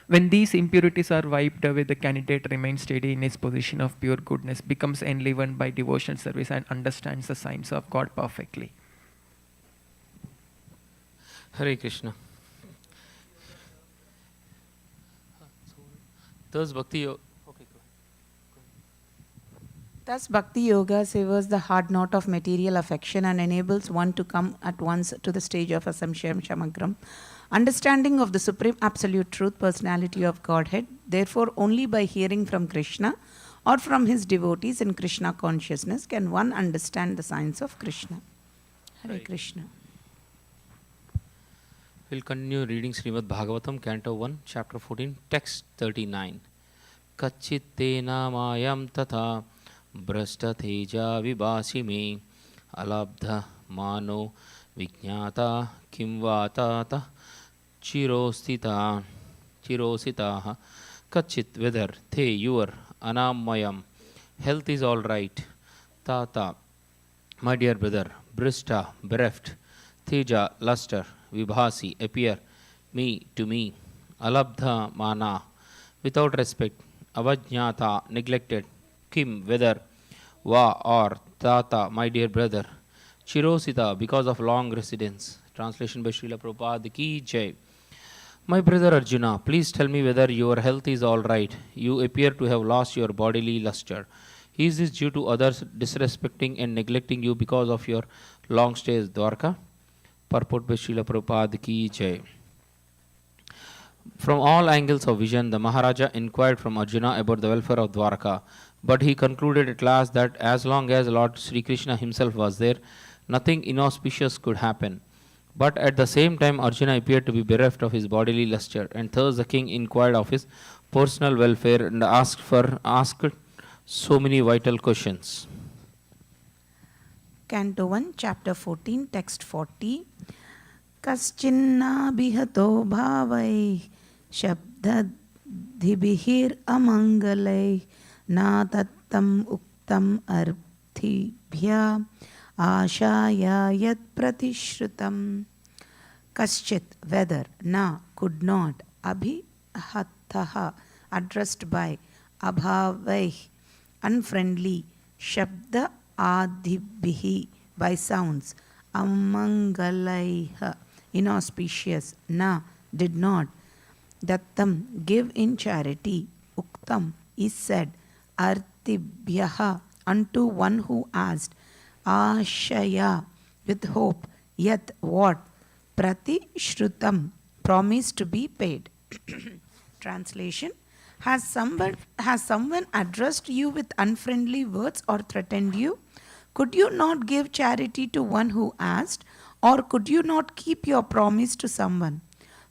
F: When these impurities are wiped away, the candidate remains steady in his position of pure goodness, becomes enlivened by devotional service, and understands the signs of God perfectly.
A: Hare Krishna. Thus Bhakti Yoga.
H: Thus, Bhakti Yoga severs the hard knot of material affection and enables one to come at once to the stage of Asamshayam Shamagram, understanding of the Supreme Absolute Truth, Personality of Godhead. Therefore, only by hearing from Krishna or from his devotees in Krishna consciousness can one understand the science of Krishna. Hare Krishna.
A: We'll continue reading Srimad Bhagavatam, Canto 1, Chapter 14, Text 39. Kachittena mayam tatha Brashtateja vibhasi me alabdha mano vijnata kimvatata chirositaha kachit whether they your anamayam health is all right tata my dear brother brishta bereft teja luster vibhasi appear me to me alabdha mana without respect avajñata neglected kim whether va or tata my dear brother chirosita because of long residence. Translation by Srila Prabhupada ki jai. My brother Arjuna, please tell me whether your health is all right. You appear to have lost your bodily luster. Is this due to others disrespecting and neglecting you because of your long stay at Dwarka? Purport by Srila Prabhupada ki jai. From all angles of vision, the Maharaja inquired from Arjuna about the welfare of Dwarka, but he concluded at last that as long as Lord Sri Krishna himself was there, nothing inauspicious could happen. But at the same time, Arjuna appeared to be bereft of his bodily luster, and thus the king inquired of his personal welfare and asked so many vital questions.
H: Canto 1, Chapter 14, Text 40. Kaschinna bihato bhavai shabdadhibihir amangalai na tattam uktam arthibhya ashaya yat pratishrutam. Kaschit, whether, na, could not, abhihataha, addressed by, abhavai, unfriendly, shabda adhibhihi, by sounds, amangalaiha, inauspicious, na, did not, dattam, give in charity, uktam, is said, artibhyaha, unto one who asked, ashaya, with hope, yat, what, pratishrutam, promised to be paid. Translation: Has someone addressed you with unfriendly words or threatened you? Could you not give charity to one who asked, or could you not keep your promise to someone?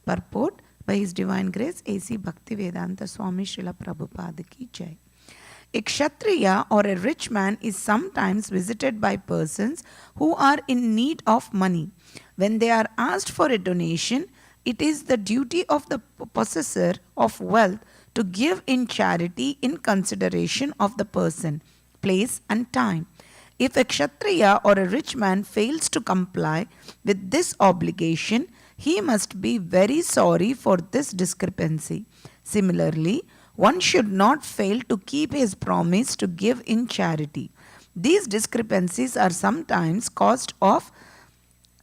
H: Purport by His Divine Grace A.C. Bhaktivedanta Swami Srila Prabhupada ki jai. A Kshatriya or a rich man is sometimes visited by persons who are in need of money. When they are asked for a donation, it is the duty of the possessor of wealth to give in charity in consideration of the person, place and time. If a Kshatriya or a rich man fails to comply with this obligation, he must be very sorry for this discrepancy. Similarly, one should not fail to keep his promise to give in charity. These discrepancies are sometimes caused of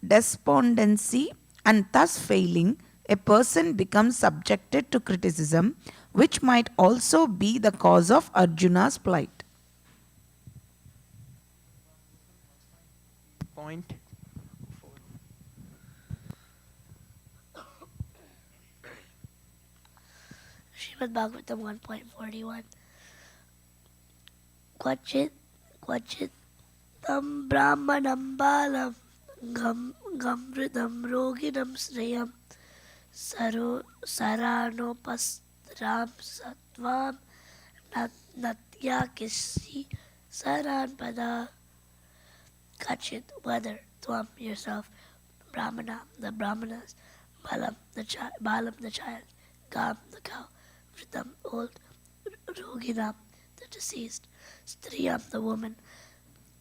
H: despondency, and thus failing, a person becomes subjected to criticism, which might also be the cause of Arjuna's plight.
F: Point.
G: Srimad Bhagavatam 1.41. Kvachit tam brahmanam balam gamridam roginam sreyam saranopastram satvam natya kisi saranpada. Kachit, whether, Tvam, yourself, Brahmana, the Brahmanas, Balam, the child, Gam, the cow, Vritam, old, Roginam, the deceased, Striyam, the woman,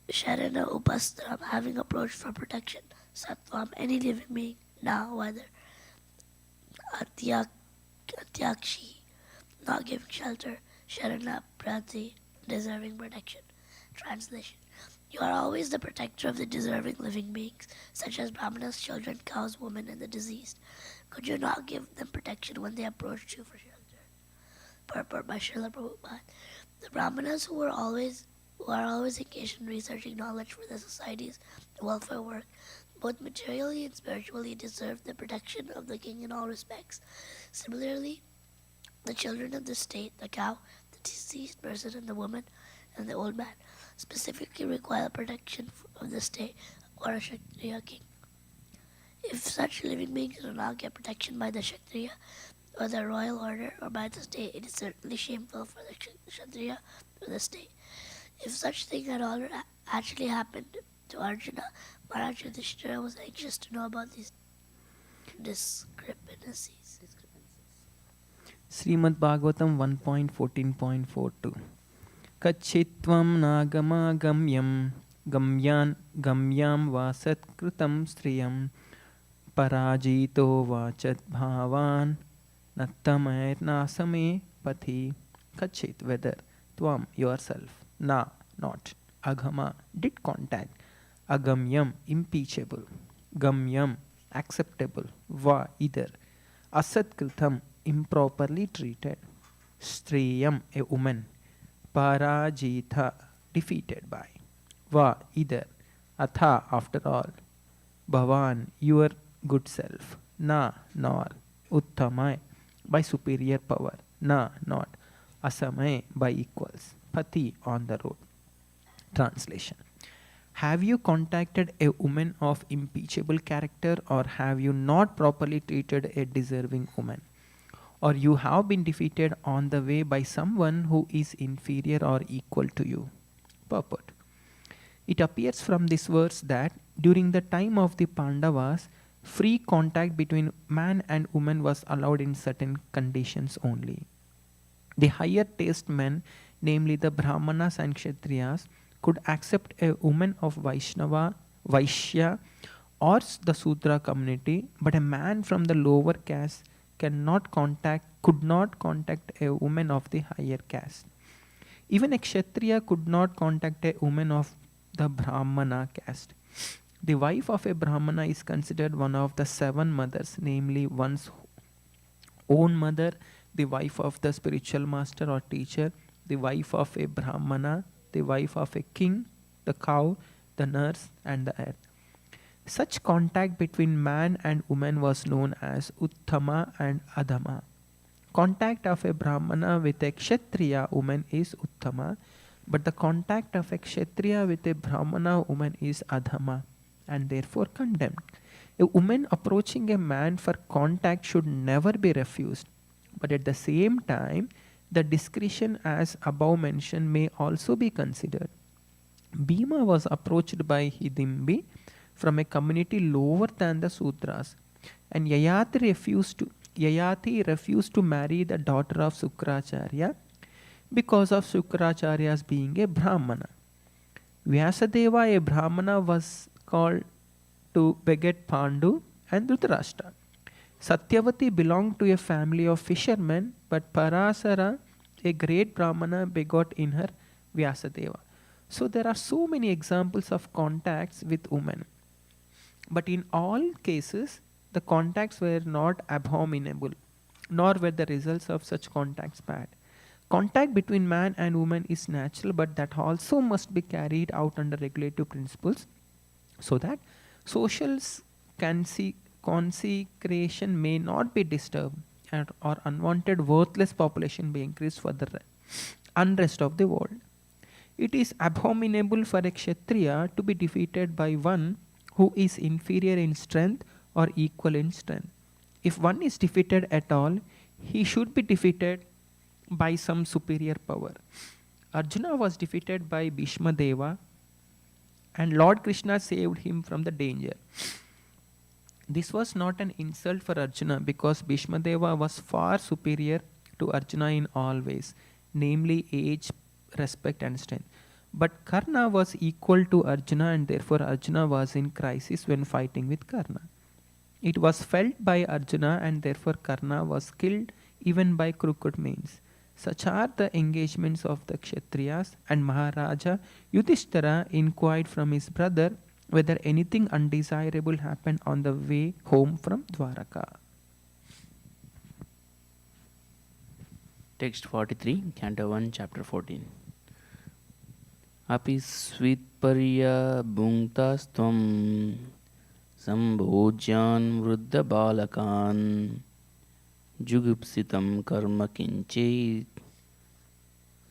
G: Sharana Upastram, having approached for protection, Satvam, any living being, now, whether, Atya Antyakshi, not giving shelter, Sharana Prati, deserving protection. Translation. You are always the protector of the deserving living beings, such as brahmanas, children, cows, women, and the diseased. Could you not give them protection when they approached you for shelter? Purport by Srila Prabhupada. The brahmanas who are always engaged in researching knowledge for the society's welfare work, both materially and spiritually, deserve the protection of the king in all respects. Similarly, the children of the state, the cow, the deceased person, and the woman, and the old man, specifically require protection of the state or a Kshatriya king. If such living beings do not get protection by the Kshatriya or the royal order or by the state, it is certainly shameful for the Kshatriya or the state. If such thing had already actually happened to Arjuna, Maharaj Yudhishthira was anxious to know about these discrepancies.
F: Srimad Bhagavatam 1.14.42 Kachitvam nagama gamyam gamyan gamyam vasat kritam striyam parajito vachat bhavan nattamair nasame pathi. Kachit, whether, tvam, yourself, na, not, agama, did contact, agamyam, impeachable, gamyam, acceptable, va, either, asat kritam, improperly treated, striyam, a woman, parajita, defeated by, va, either, atha, after all, bhavan, your good self, na, nor, uttamai, by superior power, na, not, asamai, by equals, pati, on the road. Translation. Have you contacted a woman of impeachable character, or have you not properly treated a deserving woman? Or you have been defeated on the way by someone who is inferior or equal to you? Purport. It appears from this verse that during the time of the Pandavas, free contact between man and woman was allowed in certain conditions only. The higher taste men, namely the Brahmanas and Kshatriyas, could accept a woman of Vaishnava, Vaishya, or the Sudra community, but a man from the lower caste could not contact a woman of the higher caste. Even a Kshatriya could not contact a woman of the Brahmana caste. The wife of a Brahmana is considered one of the 7 mothers, namely one's own mother, the wife of the spiritual master or teacher, the wife of a Brahmana, the wife of a king, the cow, the nurse, and the earth. Such contact between man and woman was known as Uttama and Adhama. Contact of a Brahmana with a Kshatriya woman is Uttama, but the contact of a Kshatriya with a Brahmana woman is Adhama, and therefore condemned. A woman approaching a man for contact should never be refused, but at the same time, the discretion as above mentioned may also be considered. Bhima was approached by Hidimbi from a community lower than the Sudras, and Yayati refused to marry the daughter of Sukracharya because of Sukracharya's being a Brahmana. Vyasadeva, a Brahmana, was called to beget Pandu and Dhritarashtra. Satyavati belonged to a family of fishermen, but Parasara, a great Brahmana, begot in her Vyasadeva. So there are so many examples of contacts with women. But in all cases, the contacts were not abominable, nor were the results of such contacts bad. Contact between man and woman is natural, but that also must be carried out under regulative principles, so that social consecration may not be disturbed or unwanted worthless population be increased for the unrest of the world. It is abominable for a Kshatriya to be defeated by one who is inferior in strength or equal in strength. If one is defeated at all, he should be defeated by some superior power. Arjuna was defeated by Bhishma Deva, and Lord Krishna saved him from the danger. This was not an insult for Arjuna, because Bhishma Deva was far superior to Arjuna in all ways, namely age, respect, and strength. But Karna was equal to Arjuna, and therefore Arjuna was in crisis when fighting with Karna. It was felt by Arjuna, and therefore Karna was killed even by crooked means. Such are the engagements of the Kshatriyas, and Maharaja Yudhishthira inquired from his brother whether anything undesirable happened on the way home from Dwaraka.
A: Text 43, Canto 1, Chapter 14. Api svidparya bhungtastam sambhojyan vruddha balakan jugupsitam karma kinchit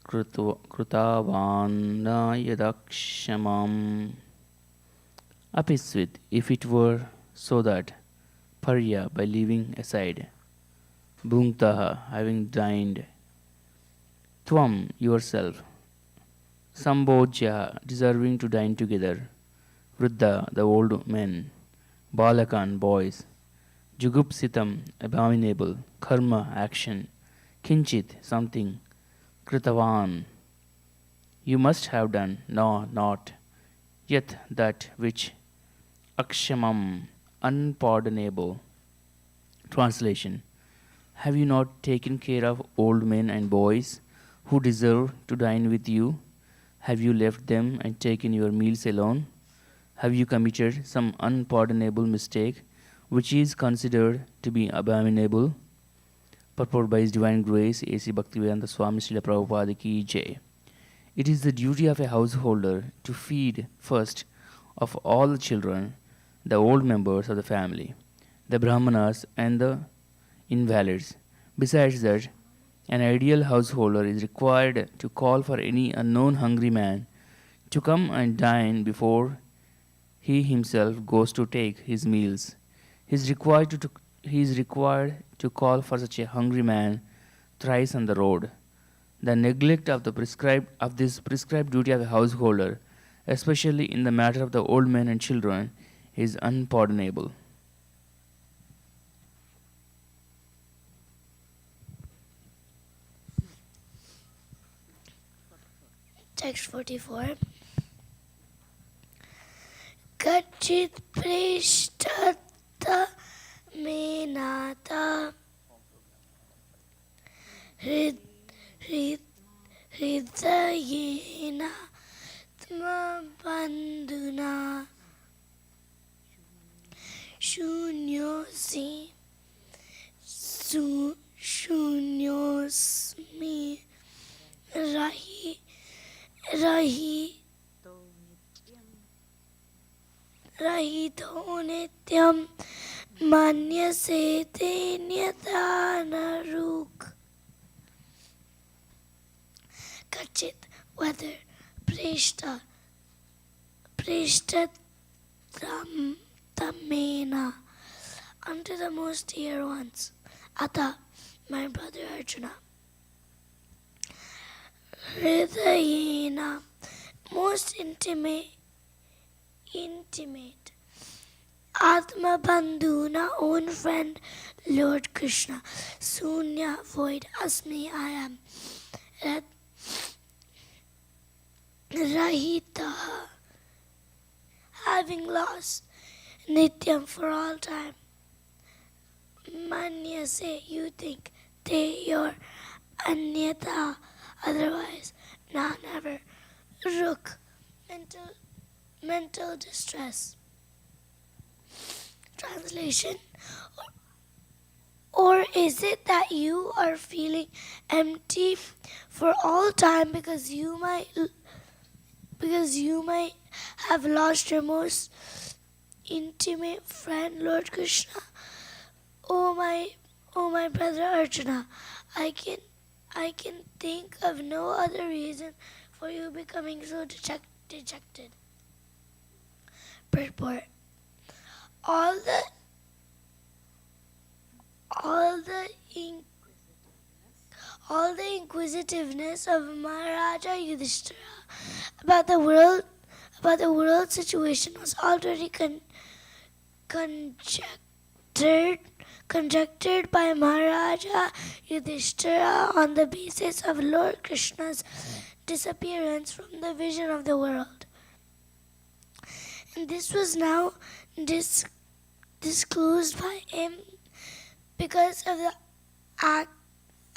A: krutavan na yadakshamam. Apisvit, if it were so that, parya, by leaving aside, bhungtaha, having dined, tvam, yourself, sambhojya, deserving to dine together, vruddha, the old men, balakan, boys, jugupsitam, abominable, karma, action, kinchit, something, kritavan, you must have done, no, not, yet that which, akshamam, unpardonable. Translation: have you not taken care of old men and boys who deserve to dine with you? Have you left them and taken your meals alone? Have you committed some unpardonable mistake which is considered to be abominable? Purport by His Divine Grace, A.C. Bhaktivedanta Swami Srila Prabhupada Ki Jai. It is the duty of a householder to feed first of all the children, the old members of the family, the brahmanas and the invalids. Besides that, an ideal householder is required to call for any unknown hungry man to come and dine before he himself goes to take his meals. He is required to call for such a hungry man thrice on the road. The neglect of this prescribed duty of a householder, especially in the matter of the old men and children, is unpardonable.
G: Text 44. Kachit prishtata menata hridayena tma bandhuna shunyosmi rahito nityam manyase te nyatanaruk. Kachit, whether, prishta tamena, unto the most dear ones, Ata, my brother Arjuna, hridayena, most intimate, Atma Bandhuna, own friend, Lord Krishna, Sunya, void, Asmi, I am, Rahita, having lost, Nityam, for all time, Manya, say, you think, Te, your, Anyata, otherwise, na, never, Ruk, mental distress. Translation: or is it that you are feeling empty for all time because you might have lost your most intimate friend, Lord Krishna? Oh my brother Arjuna, I can think of no other reason for you becoming so dejected. Purport: all the inquisitiveness of Maharaja Yudhishthira about the world situation was already conjectured by Maharaja Yudhishthira on the basis of Lord Krishna's disappearance from the vision of the world. And this was now disclosed by him because of the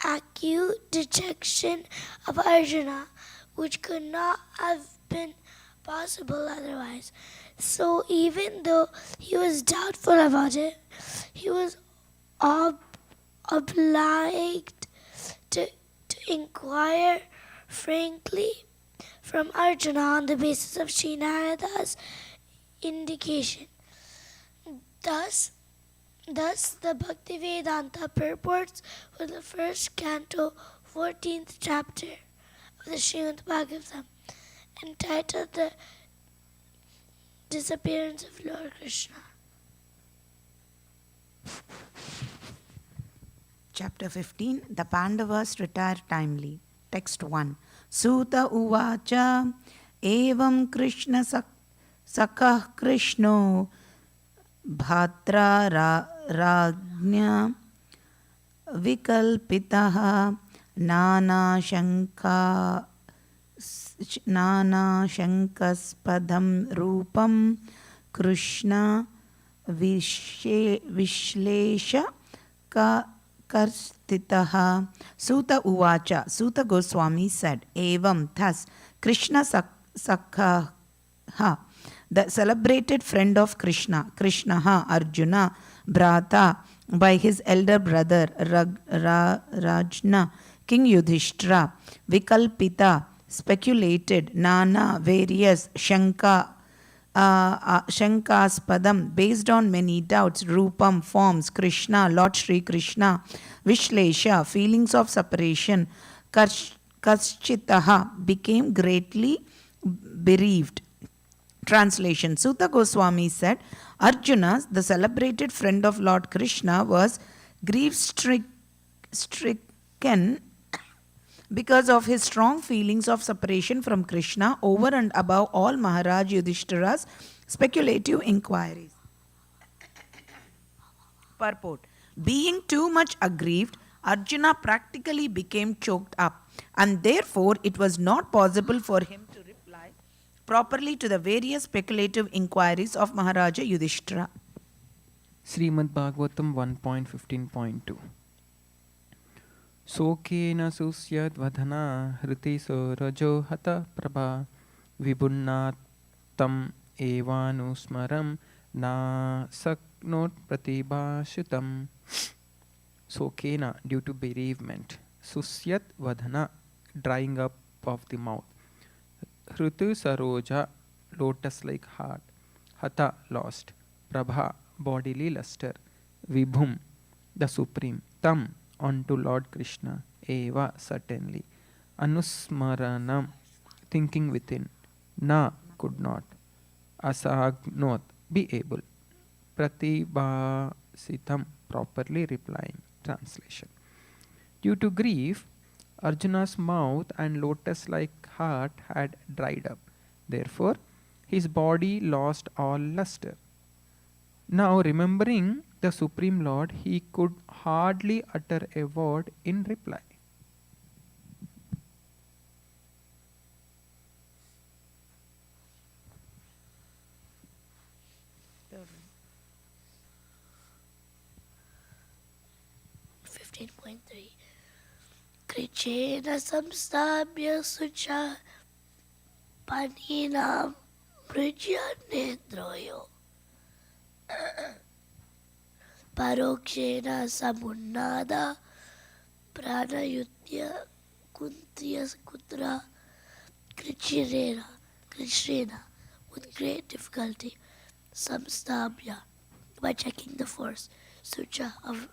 G: acute detection of Arjuna, which could not have been possible otherwise. So even though he was doubtful about it, he was obliged to inquire frankly from Arjuna on the basis of Sri Narada's indication. Thus, the Bhaktivedanta purports for the first canto, 14th chapter of the Srimad Bhagavatam, entitled The Disappearance of Lord Krishna.
H: Chapter 15. The Pandavas retire timely. Text 1. Suta uvacha evam Krishna sakah Krishno bhatra rajna vikalpitaha nana shankaspadam rupam Krishna vishlesha karstitaha. Suta uvacha. Suta Goswami said, Evam, thus, Krishna Sakha, the celebrated friend of Krishna, Krishnaha, Arjuna, Bhrata, by his elder brother, Rajna, King Yudhishthira, Vikalpita, speculated, Nana, various, Shankaspadam, based on many doubts, Rupam, forms, Krishna, Lord Sri Krishna, Vishlesha, feelings of separation, Kaschitaha, became greatly bereaved. Translation. Suta Goswami said, Arjuna, the celebrated friend of Lord Krishna, was grief-stricken because of his strong feelings of separation from Krishna over and above all Maharaj Yudhishthira's speculative inquiries. Purport. Being too much aggrieved, Arjuna practically became choked up, and therefore it was not possible for him to reply properly to the various speculative inquiries of Maharaja Yudhishthira.
F: Srimad Bhagavatam 1.15.2. Sokena susyad vadhana hriti rajo hata prabha vibunnatam evanusmaram na saknot pratibhashutam. Sokena, due to bereavement. Susyat vadhana, drying up of the mouth. Hritu saroja, lotus-like heart. Hata, lost. Prabha, bodily luster. Vibhum, the supreme. Tam, unto Lord Krishna. Eva, certainly. Anusmaranam, thinking within. Na, could not. Asagnot, be able. Pratibhasitam, properly replying. Translation. Due to grief, Arjuna's mouth and lotus-like heart had dried up. Therefore, his body lost all luster. Now, remembering the Supreme Lord, he could hardly utter a word in reply.
G: Krichena samstabhya sucha paninam brijya nedroyo parokshena samunnada pranayutya kuntya kutra Krishna with great difficulty samstabhya by checking the force, sucha of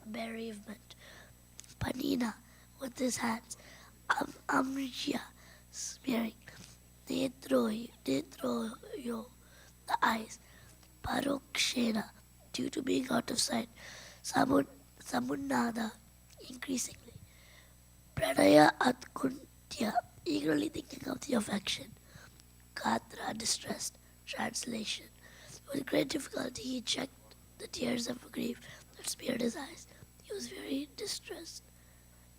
G: bereavement, panina with his hands, amrija smearing, nedroyo the eyes, parokshena due to being out of sight, samunnada increasingly, pranaya atkuntya eagerly thinking of the affection, katra distressed. Translation. With great difficulty he checked the tears of grief that smeared his eyes. He was very distressed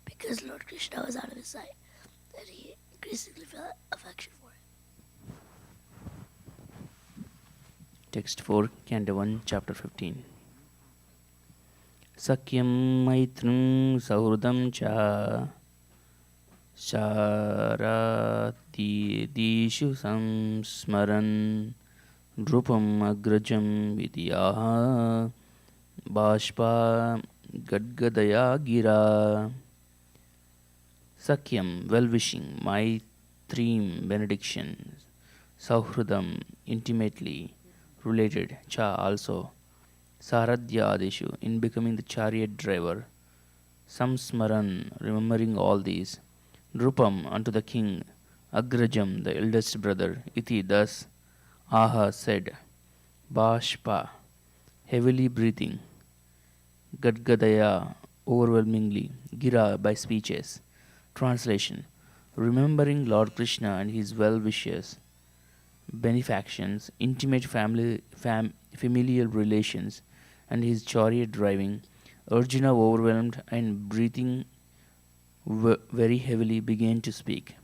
G: because Lord Krishna was out of his sight, and he increasingly felt affection for him.
A: Text 4, Canto 1, Chapter 15.
I: Sakyam Maitrum Saurdam Cha Sharati Dishu Samsmaran Drupam Agrajam Vidyaha Bashpa Gadgadaya Gira. Sakyam, well-wishing, Maitrim, benediction, Sauhridam, intimately related, Cha, also, Saradhya Adeshu, in becoming the chariot driver, Samsmaran, remembering all these, Drupam, unto the king, Agrajam, the eldest brother, Iti, thus, Aha, said, Bashpa, heavily breathing, Gadgadaya, overwhelmingly, Gira, by speeches. Translation: remembering Lord Krishna and his well wishes, benefactions, intimate familial relations, and his chariot driving, Arjuna, overwhelmed and breathing very heavily, began to speak.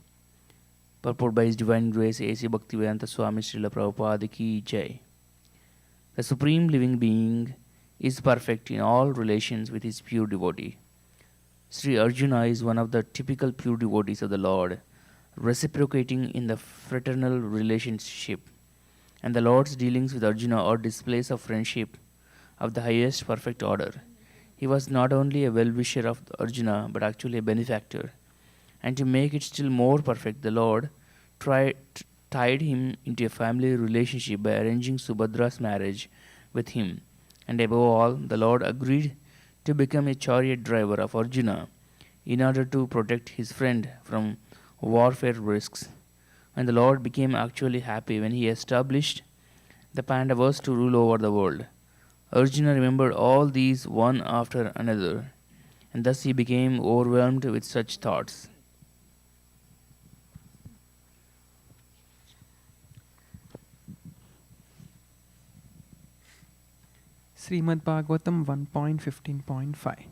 I: Purport by His Divine Grace A.C. Bhaktivedanta Swami Srila Prabhupada Ki Jai. The Supreme Living Being is perfect in all relations with his pure devotee. Sri Arjuna is one of the typical pure devotees of the Lord, reciprocating in the fraternal relationship. And the Lord's dealings with Arjuna are displays of friendship of the highest perfect order. He was not only a well-wisher of Arjuna, but actually a benefactor. And to make it still more perfect, the Lord tied him into a family relationship by arranging Subhadra's marriage with him. And above all, the Lord agreed to become a chariot driver of Arjuna in order to protect his friend from warfare risks. And the Lord became actually happy when he established the Pandavas to rule over the world. Arjuna remembered all these one after another, and thus he became overwhelmed with such thoughts.
F: Srimad Bhagavatam 1.15.5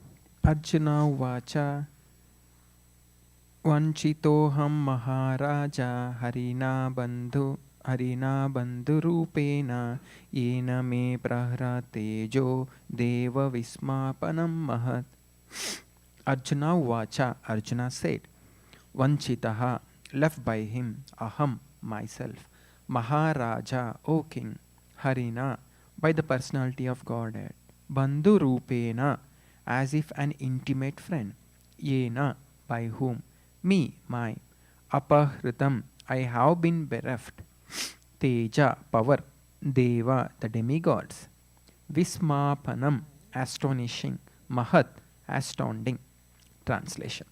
F: Arjuna Vacha Vanchitoham Maharaja Harina Bandhu Rupena Yena me Prahratejo Deva Vismapanam Mahat. Arjuna Vacha, Arjuna said, Vanchitaha, left by him, Aham, myself, Maharaja, O king, Harina, by the personality of Godhead, Bandhu Rupena, as if an intimate friend, Yena, by whom, me, my, Apahritam, I have been bereft, Teja, power, Deva, the demigods, Vismapanam, astonishing, Mahat, astounding. Translation.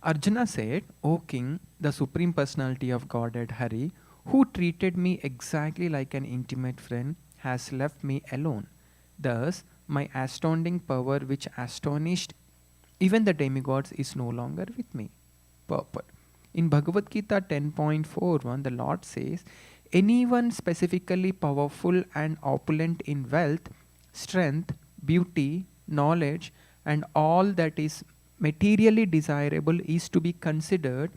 F: Arjuna said, O king, the supreme personality of Godhead Hari, who treated me exactly like an intimate friend, has left me alone. Thus, my astounding power, which astonished even the demigods, is no longer with me. Purport. In Bhagavad Gita 10.41, the Lord says, anyone specifically powerful and opulent in wealth, strength, beauty, knowledge, and all that is materially desirable is to be considered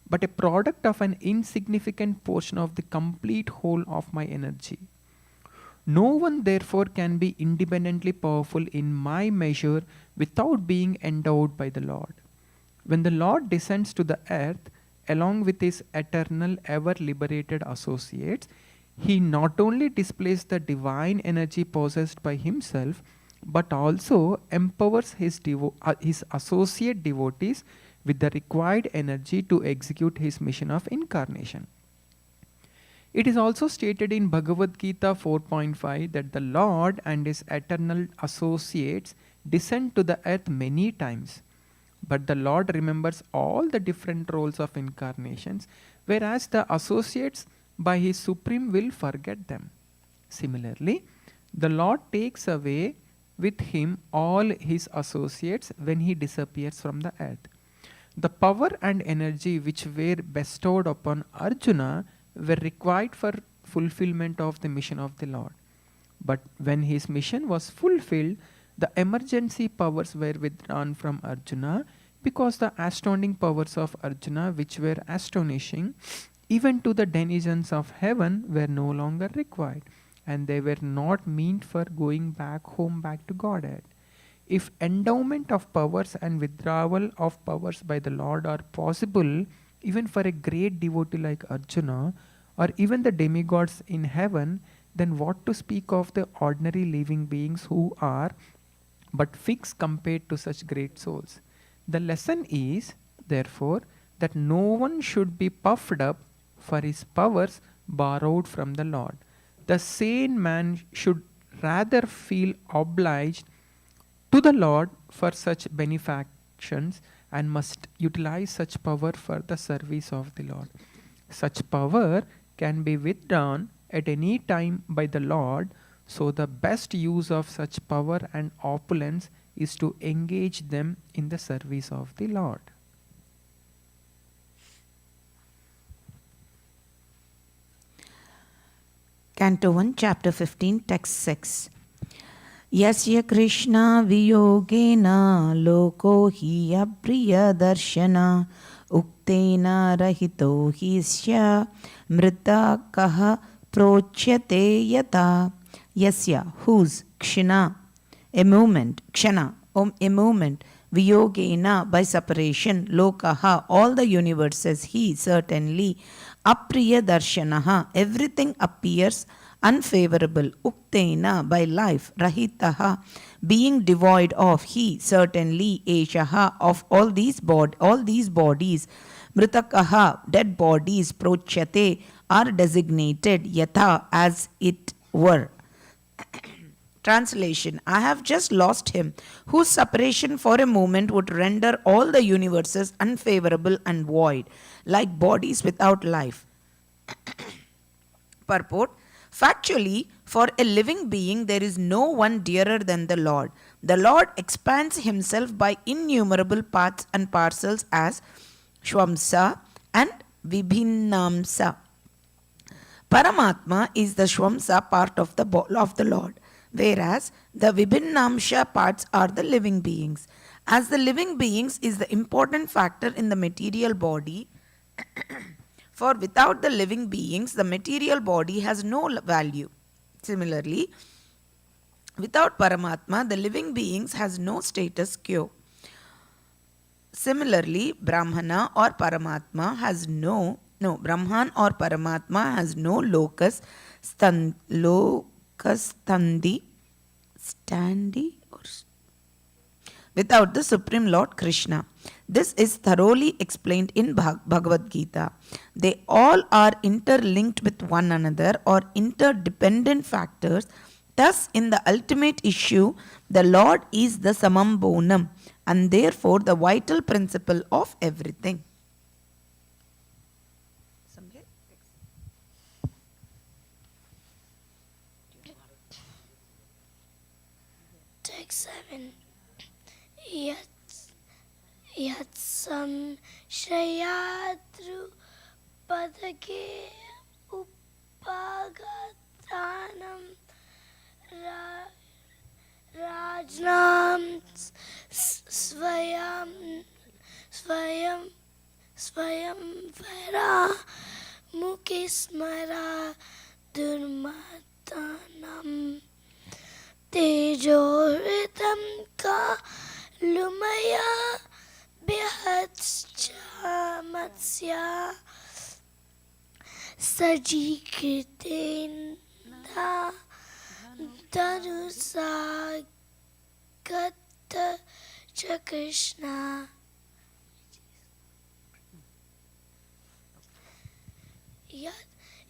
F: but a product of an insignificant portion of the complete whole of my energy. No one therefore can be independently powerful in my measure without being endowed by the Lord. When the Lord descends to the earth along with his eternal ever liberated associates, he not only displays the divine energy possessed by himself, but also empowers his associate devotees with the required energy to execute his mission of incarnation. It is also stated in Bhagavad Gita 4.5 that the Lord and his eternal associates descend to the earth many times. But the Lord remembers all the different roles of incarnations, whereas the associates by his supreme will forget them. Similarly, the Lord takes away with him all his associates when he disappears from the earth. The power and energy which were bestowed upon Arjuna were required for fulfillment of the mission of the Lord. But when his mission was fulfilled, the emergency powers were withdrawn from Arjuna because the astounding powers of Arjuna, which were astonishing even to the denizens of heaven, were no longer required, and they were not meant for going back home back to Godhead. If endowment of powers and withdrawal of powers by the Lord are possible, even for a great devotee like Arjuna, or even the demigods in heaven, then what to speak of the ordinary living beings who are but fixed compared to such great souls? The lesson is, therefore, that no one should be puffed up for his powers borrowed from the Lord. The sane man should rather feel obliged to the Lord for such benefactions and must utilize such power for the service of the Lord. Such power can be withdrawn at any time by the Lord, so the best use of such power and opulence is to engage them in the service of the Lord.
H: Canto 1, Chapter 15, Text 6. Yasya Krishna viyogena loko hi apriya darshana uktena rahito hisya mrita kaha prochyate yata. Yasya, whose, kshana, a moment, kshana, a moment, viyogena, by separation, lokaha, all the universes, he, certainly, apriya darshanaha, everything appears unfavorable, uktena, by life, rahitaha, being devoid of, he, certainly, eshaha, of all these bodies, mritakaha, dead bodies, prochyate, are designated, yatha, as it were. Translation: I have just lost him, whose separation for a moment would render all the universes unfavorable and void, like bodies without life. Purport: factually, for a living being, there is no one dearer than the Lord. The Lord expands himself by innumerable parts and parcels as Shwamsa and Vibhinnamsa. Paramatma is the Shwamsa part of the Lord, whereas the Vibhinnamsha parts are the living beings. As the living beings is the important factor in the material body, for without the living beings, the material body has no value. Similarly, without Paramatma, the living beings has no status quo. Similarly, Brahman or Paramatma has no locus standi without the Supreme Lord Krishna. This is thoroughly explained in Bhagavad Gita. They all are interlinked with one another or interdependent factors. Thus, in the ultimate issue, the Lord is the Samam Bonam and therefore the vital principle of everything.
G: Text 7. Yatsam Shayadru Padake Upagatanam Rajnam Svayam Vera Mukismara Durmatanam Tejoritam Ka Lumaya Bihatscha Matsya Sajikritenda Danusagata Chakrishna.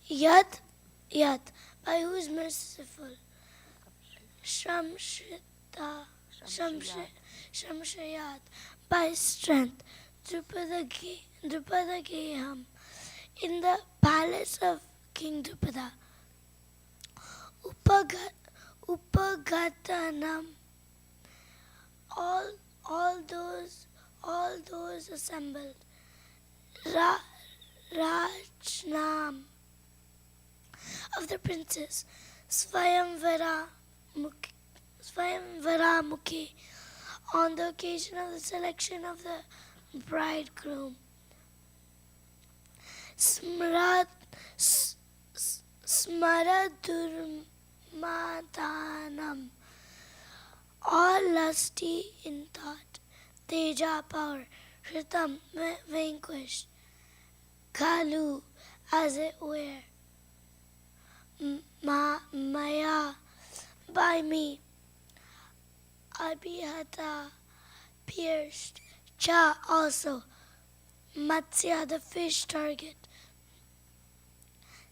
G: Yat, by who is merciful. Shamshayat, by strength. Drupadageham, in the palace of King Drupada. Upagatanam, all those assembled. Rajnam, of the princes. Svayamvara Mukhi, on the occasion of the selection of the bridegroom. Smaradurmatanam, all lusty in thought, Teja power, Shritam vanquished, Kalu as it were, Maya by me, Abhihata pierced, Cha also, Matsya the fish target,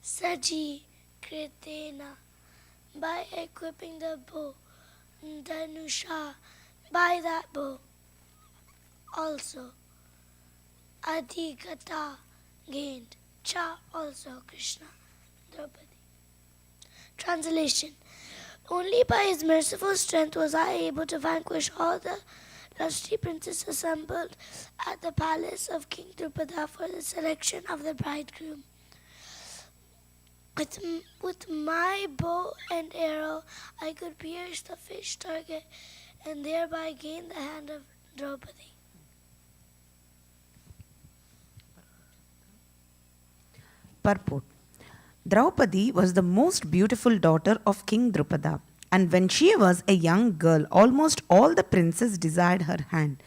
G: Saji Kritena by equipping the bow, Dhanusha by that bow also, Adhigata gained, Cha also Krishna, Draupadi. Translation. Only by his merciful strength was I able to vanquish all the lusty princes assembled at the palace of King Drupada for the selection of the bridegroom. With my bow and arrow, I could pierce the fish target and thereby gain the hand of Draupadi.
H: Purport. Draupadi was the most beautiful daughter of King Drupada, and when she was a young girl, almost all the princes desired her hand.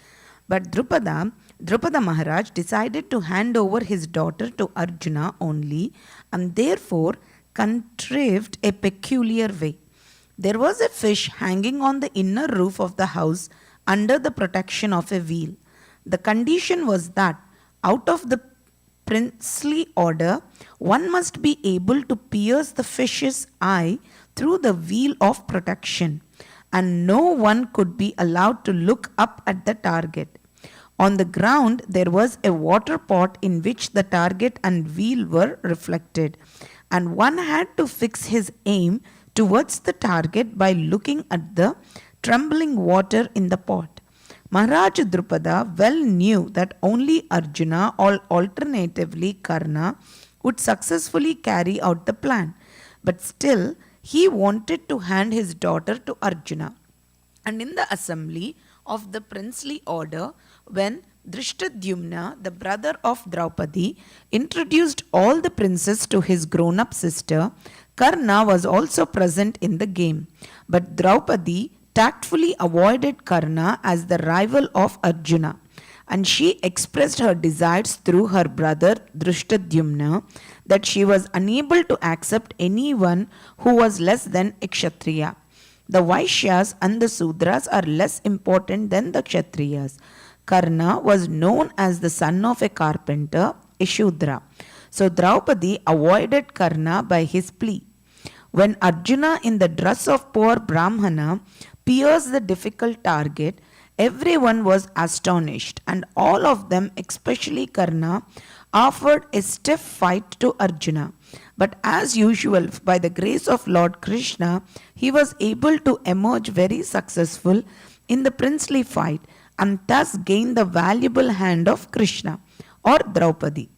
H: But Drupada Maharaj decided to hand over his daughter to Arjuna only, and therefore contrived a peculiar way. There was a fish hanging on the inner roof of the house under the protection of a wheel. The condition was that out of the princely order, one must be able to pierce the fish's eye through the wheel of protection, and no one could be allowed to look up at the target. On the ground, there was a water pot in which the target and wheel were reflected, and one had to fix his aim towards the target by looking at the trembling water in the pot. Maharaj Drupada well knew that only Arjuna or alternatively Karna would successfully carry out the plan, but still he wanted to hand his daughter to Arjuna. And in the assembly of the princely order, when Drishtadyumna, the brother of Draupadi, introduced all the princes to his grown-up sister, Karna was also present in the game. But Draupadi tactfully avoided Karna as the rival of Arjuna, and she expressed her desires through her brother Drishtadyumna that she was unable to accept anyone who was less than a Kshatriya. The Vaishyas and the Sudras are less important than the Kshatriyas. Karna was known as the son of a carpenter, a Shudra. So Draupadi avoided Karna by his plea. When Arjuna, in the dress of poor Brahmana, pierced the difficult target, everyone was astonished, and all of them, especially Karna, offered a stiff fight to Arjuna. But as usual, by the grace of Lord Krishna, he was able to emerge very successful in the princely fight and thus gain the valuable hand of Krishna or Draupadi.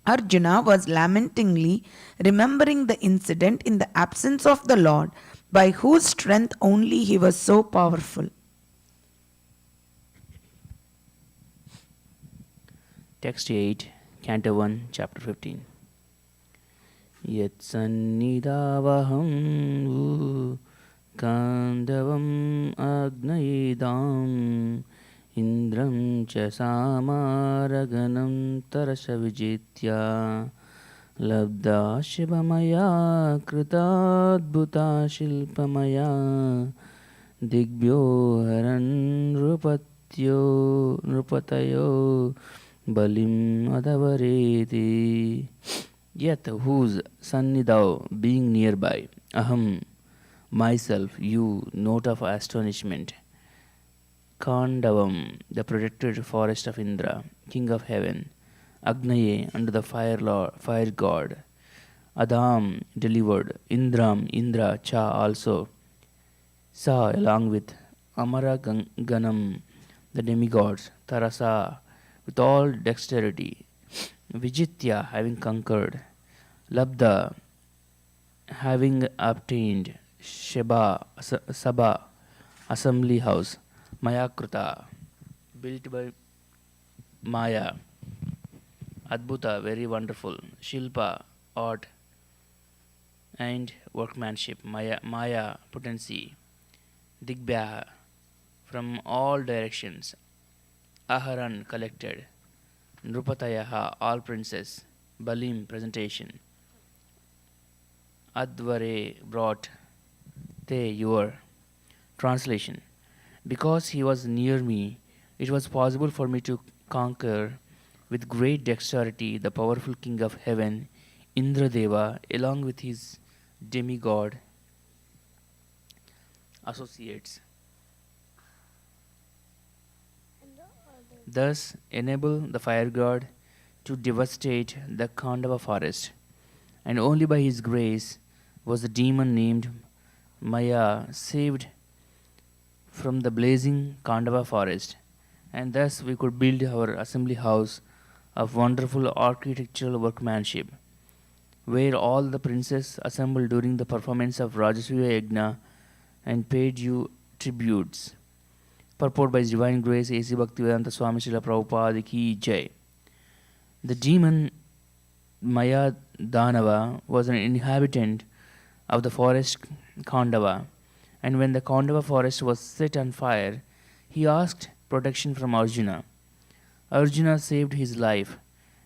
H: Arjuna was lamentingly remembering the incident in the absence of the Lord, by whose strength only he was so powerful.
I: Text 8, Canto 1, Chapter 15. Yat sannidavaham kandavam agnayidam indram cha samaraganam tarasha vijitya labda shivamaya kritadbhuta shilpamaya digbyo haran nrupatayo balim adavareti. Yet whose sannidao, being nearby, aham, myself, you, note of astonishment, Kandavam, the protected forest of Indra, king of heaven, Agnaye, under the fire god, Adam, delivered, Indram, Indra, Cha also, Sa, along with Amara Ganam, the demigods, Tarasa, with all dexterity, Vijitya, having conquered, Labda, having obtained, Sabha, assembly house, Mayakruta, built by Maya, Adbhuta, very wonderful, Shilpa, art and workmanship, Maya, potency, Digbhya, from all directions. Aharan collected. Nrupatayaha, all princes. Balim, presentation. Advare, brought. Te, your. Translation. Because he was near me, it was possible for me to conquer with great dexterity the powerful king of heaven, Indradeva, along with his demigod associates. Thus, enable the fire god to devastate the Khandava forest, and only by his grace was the demon named Maya saved from the blazing Khandava forest, and thus we could build our assembly house of wonderful architectural workmanship, where all the princes assembled during the performance of Rajasuya Yajna and paid you tributes. Purport by His Divine Grace A.C. Bhaktivedanta Swami Srila Prabhupada Ki Jai. The demon Maya Danava was an inhabitant of the forest Khandava, and when the Khandava forest was set on fire, he asked protection from Arjuna. Arjuna saved his life,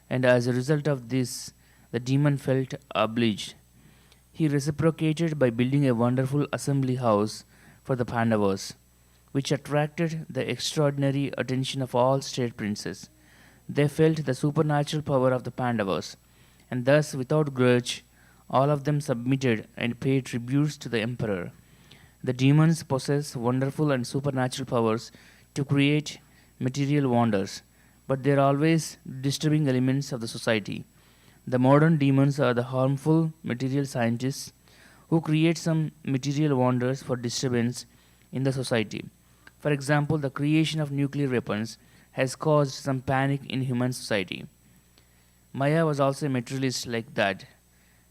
I: and as a result of this, the demon felt obliged. He reciprocated by building a wonderful assembly house for the Pandavas, which attracted the extraordinary attention of all state princes. They felt the supernatural power of the Pandavas, and thus, without grudge, all of them submitted and paid tributes to the emperor. The demons possess wonderful and supernatural powers to create material wonders, but they are always disturbing elements of the society. The modern demons are the harmful material scientists who create some material wonders for disturbance in the society. For example, the creation of nuclear weapons has caused some panic in human society. Maya was also a materialist like that,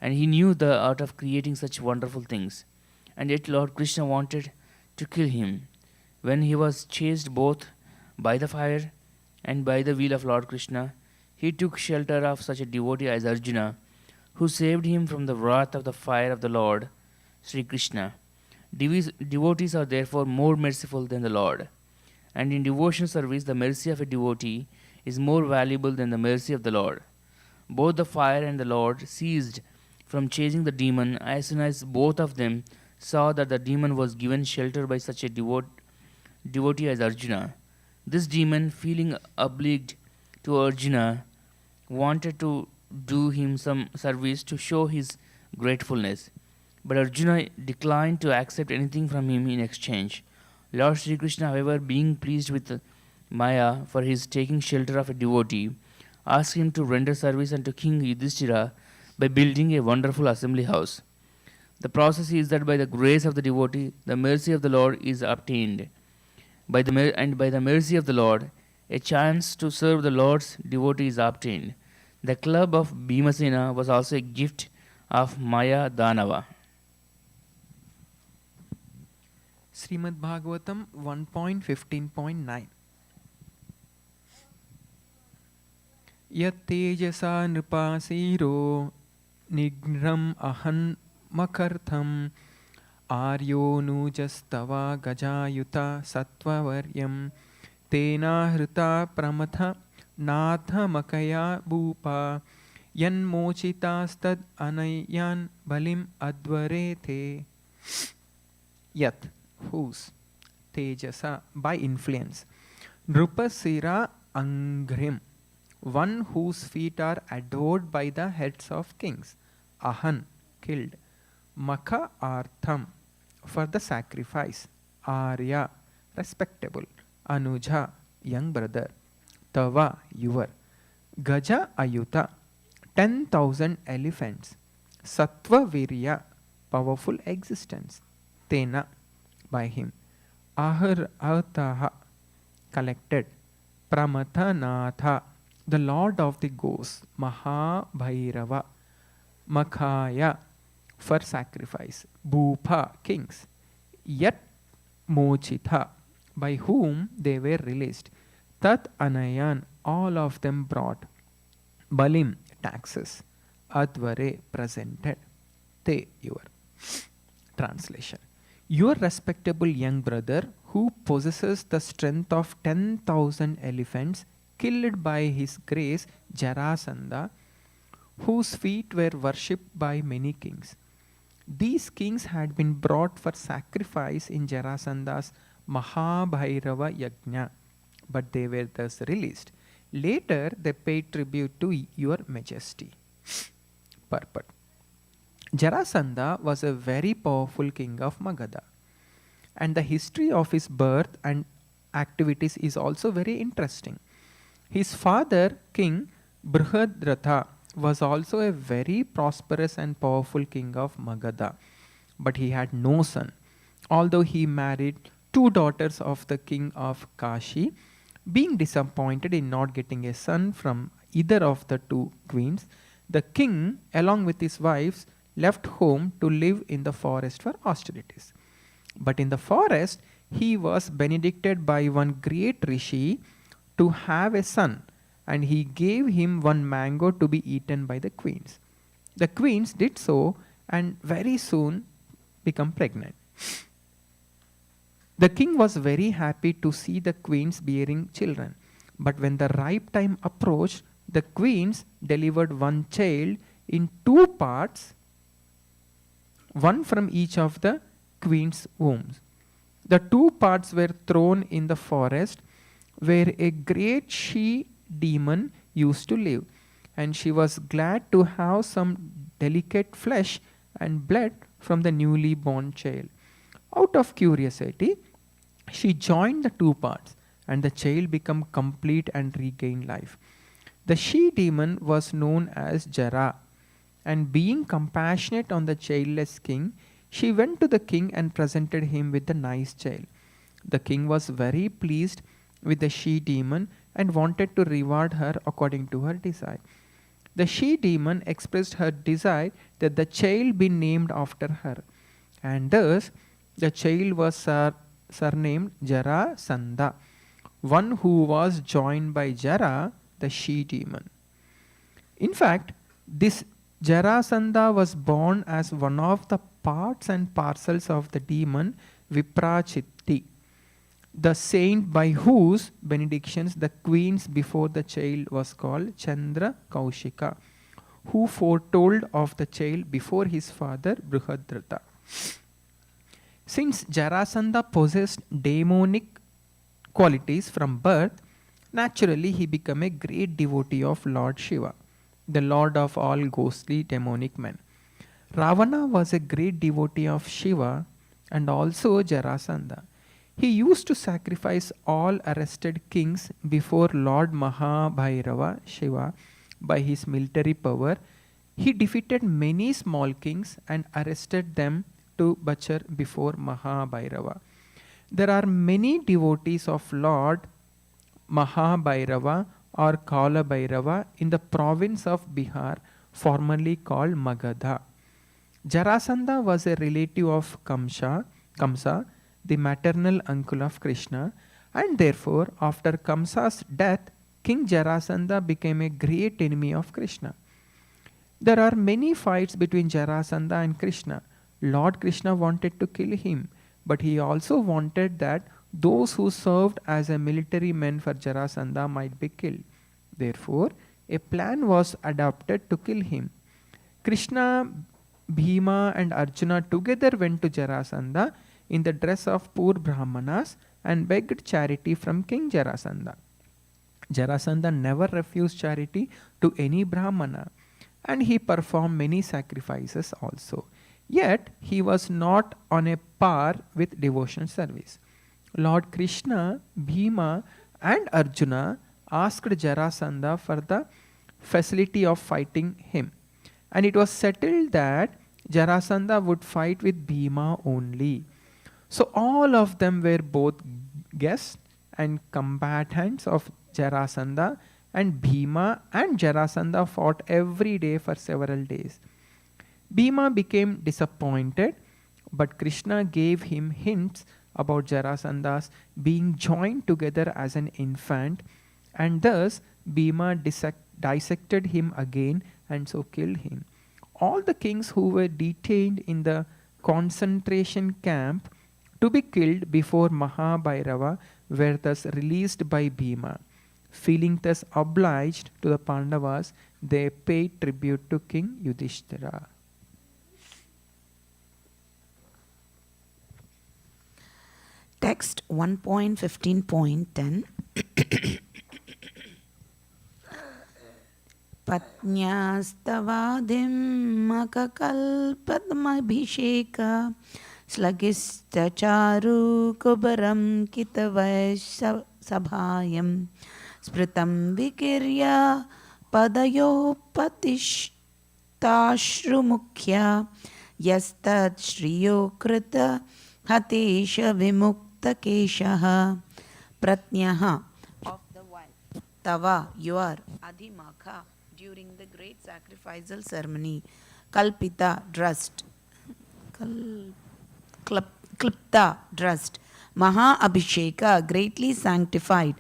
I: and he knew the art of creating such wonderful things. And yet Lord Krishna wanted to kill him. When he was chased both by the fire and by the wheel of Lord Krishna, he took shelter of such a devotee as Arjuna, who saved him from the wrath of the fire of the Lord, Sri Krishna. Devotees are therefore more merciful than the Lord. And in devotional service, the mercy of a devotee is more valuable than the mercy of the Lord. Both the fire and the Lord ceased from chasing the demon as soon as both of them saw that the demon was given shelter by such a devotee as Arjuna. This demon, feeling obliged to Arjuna, wanted to do him some service to show his gratefulness. But Arjuna declined to accept anything from him in exchange. Lord Sri Krishna, however, being pleased with Maya for his taking shelter of a devotee, asked him to render service unto King Yudhishthira by building a wonderful assembly house. The process is that by the grace of the devotee, the mercy of the Lord is obtained. By the mercy of the Lord, a chance to serve the Lord's devotee is obtained. The club of Bhimasena was also a gift of Maya Danava.
F: Srimad Bhagavatam 1.15.9 Yat tejasa nripasiro nigram ahan makartham aryo nujastava gajayuta sattvaryam tena hrita pramatha natha makaya bhupa yan mochitastad anayan balim advarete. Yat, whose, tejasa, by influence, nrupasira angrim, one whose feet are adored by the heads of kings, ahan, killed, maka artham, for the sacrifice, arya, respectable, anuja, young brother, tava, your, gaja ayuta, 10,000 elephants, sattva virya, powerful existence, tena, by him, ahar artaha, collected, pramathanatha, the lord of the ghosts, Mahabhairava, Makhaya, for sacrifice, Bhupa, kings, Yat Mochitha, by whom they were released, Tat Anayan, all of them brought, Balim, taxes, Advare, presented, Te, your. Translation. Your respectable young brother, who possesses the strength of 10,000 elephants, killed by his grace Jarasandha, whose feet were worshipped by many kings. These kings had been brought for sacrifice in Jarasandha's Mahabhairava Yajna, but they were thus released. Later, they paid tribute to your majesty. Purport. Jarasandha was a very powerful king of Magadha, and the history of his birth and activities is also very interesting. His father, King Brihadratha, was also a very prosperous and powerful king of Magadha, but he had no son. Although he married two daughters of the king of Kashi, being disappointed in not getting a son from either of the two queens, the king, along with his wives, left home to live in the forest for austerities. But in the forest, he was benedicted by one great rishi to have a son, and he gave him one mango to be eaten by the queens. The queens did so and very soon became pregnant. The king was very happy to see the queens bearing children, but when the ripe time approached, the queens delivered one child in two parts, one from each of the queen's wombs. The two parts were thrown in the forest where a great she-demon used to live, and she was glad to have some delicate flesh and blood from the newly born child. Out of curiosity, she joined the two parts, and the child became complete and regained life. The she-demon was known as Jara, and being compassionate on the childless king, she went to the king and presented him with the nice child. The king was very pleased with the she-demon and wanted to reward her according to her desire. The she-demon expressed her desire that the child be named after her, and thus the child was surnamed Jarasandha, one who was joined by Jara, the she-demon. In fact, this Jarasandha was born as one of the parts and parcels of the demon Viprachitti, the saint by whose benedictions the queens before the child was called Chandra Kaushika, who foretold of the child before his father Brihadratha. Since Jarasandha possessed demonic qualities from birth, naturally he became a great devotee of Lord Shiva, the lord of all ghostly demonic men. Ravana was a great devotee of Shiva and also Jarasandha. He used to sacrifice all arrested kings before Lord Mahabhairava Shiva by his military power. He defeated many small kings and arrested them to butcher before Mahabhairava. There are many devotees of Lord Mahabhairava or Kala Bhairava in the province of Bihar, formerly called Magadha. Jarasandha was a relative of Kamsa, the maternal uncle of Krishna, and therefore, after Kamsa's death, King Jarasandha became a great enemy of Krishna. There are many fights between Jarasandha and Krishna. Lord Krishna wanted to kill him, but he also wanted that those who served as a military men for Jarasandha might be killed. Therefore, a plan was adopted to kill him. Krishna, Bhima and Arjuna together went to Jarasandha in the dress of poor Brahmanas and begged charity from King Jarasandha. Jarasandha never refused charity to any Brahmana, and he performed many sacrifices also. Yet, he was not on a par with devotional service. Lord Krishna, Bhima and Arjuna asked Jarasandha for the facility of fighting him, and it was settled that Jarasandha would fight with Bhima only. So all of them were both guests and combatants of Jarasandha, and Bhima and Jarasandha fought every day for several days. Bhima became disappointed, but Krishna gave him hints about Jarasandha's being joined together as an infant, and thus Bhima dissected him again and so killed him. All the kings who were detained in the concentration camp to be killed before Mahabhairava were thus released by Bhima. Feeling thus obliged to the Pandavas, they paid tribute to King Yudhishthira.
H: Text 1.15.10 Patnyastavadim makakalpadmabhisheka Slagistacharu kubaram kitavai sabhayam Spritam vikirya padayo patishtashrumukhya Yastad shriyo krita hatesha vimukta keshaha Pratnyaha of the wife Tava your Adhimaka during the great sacrificial ceremony Kalpita dressed Klipta dressed Maha Abhisheka greatly sanctified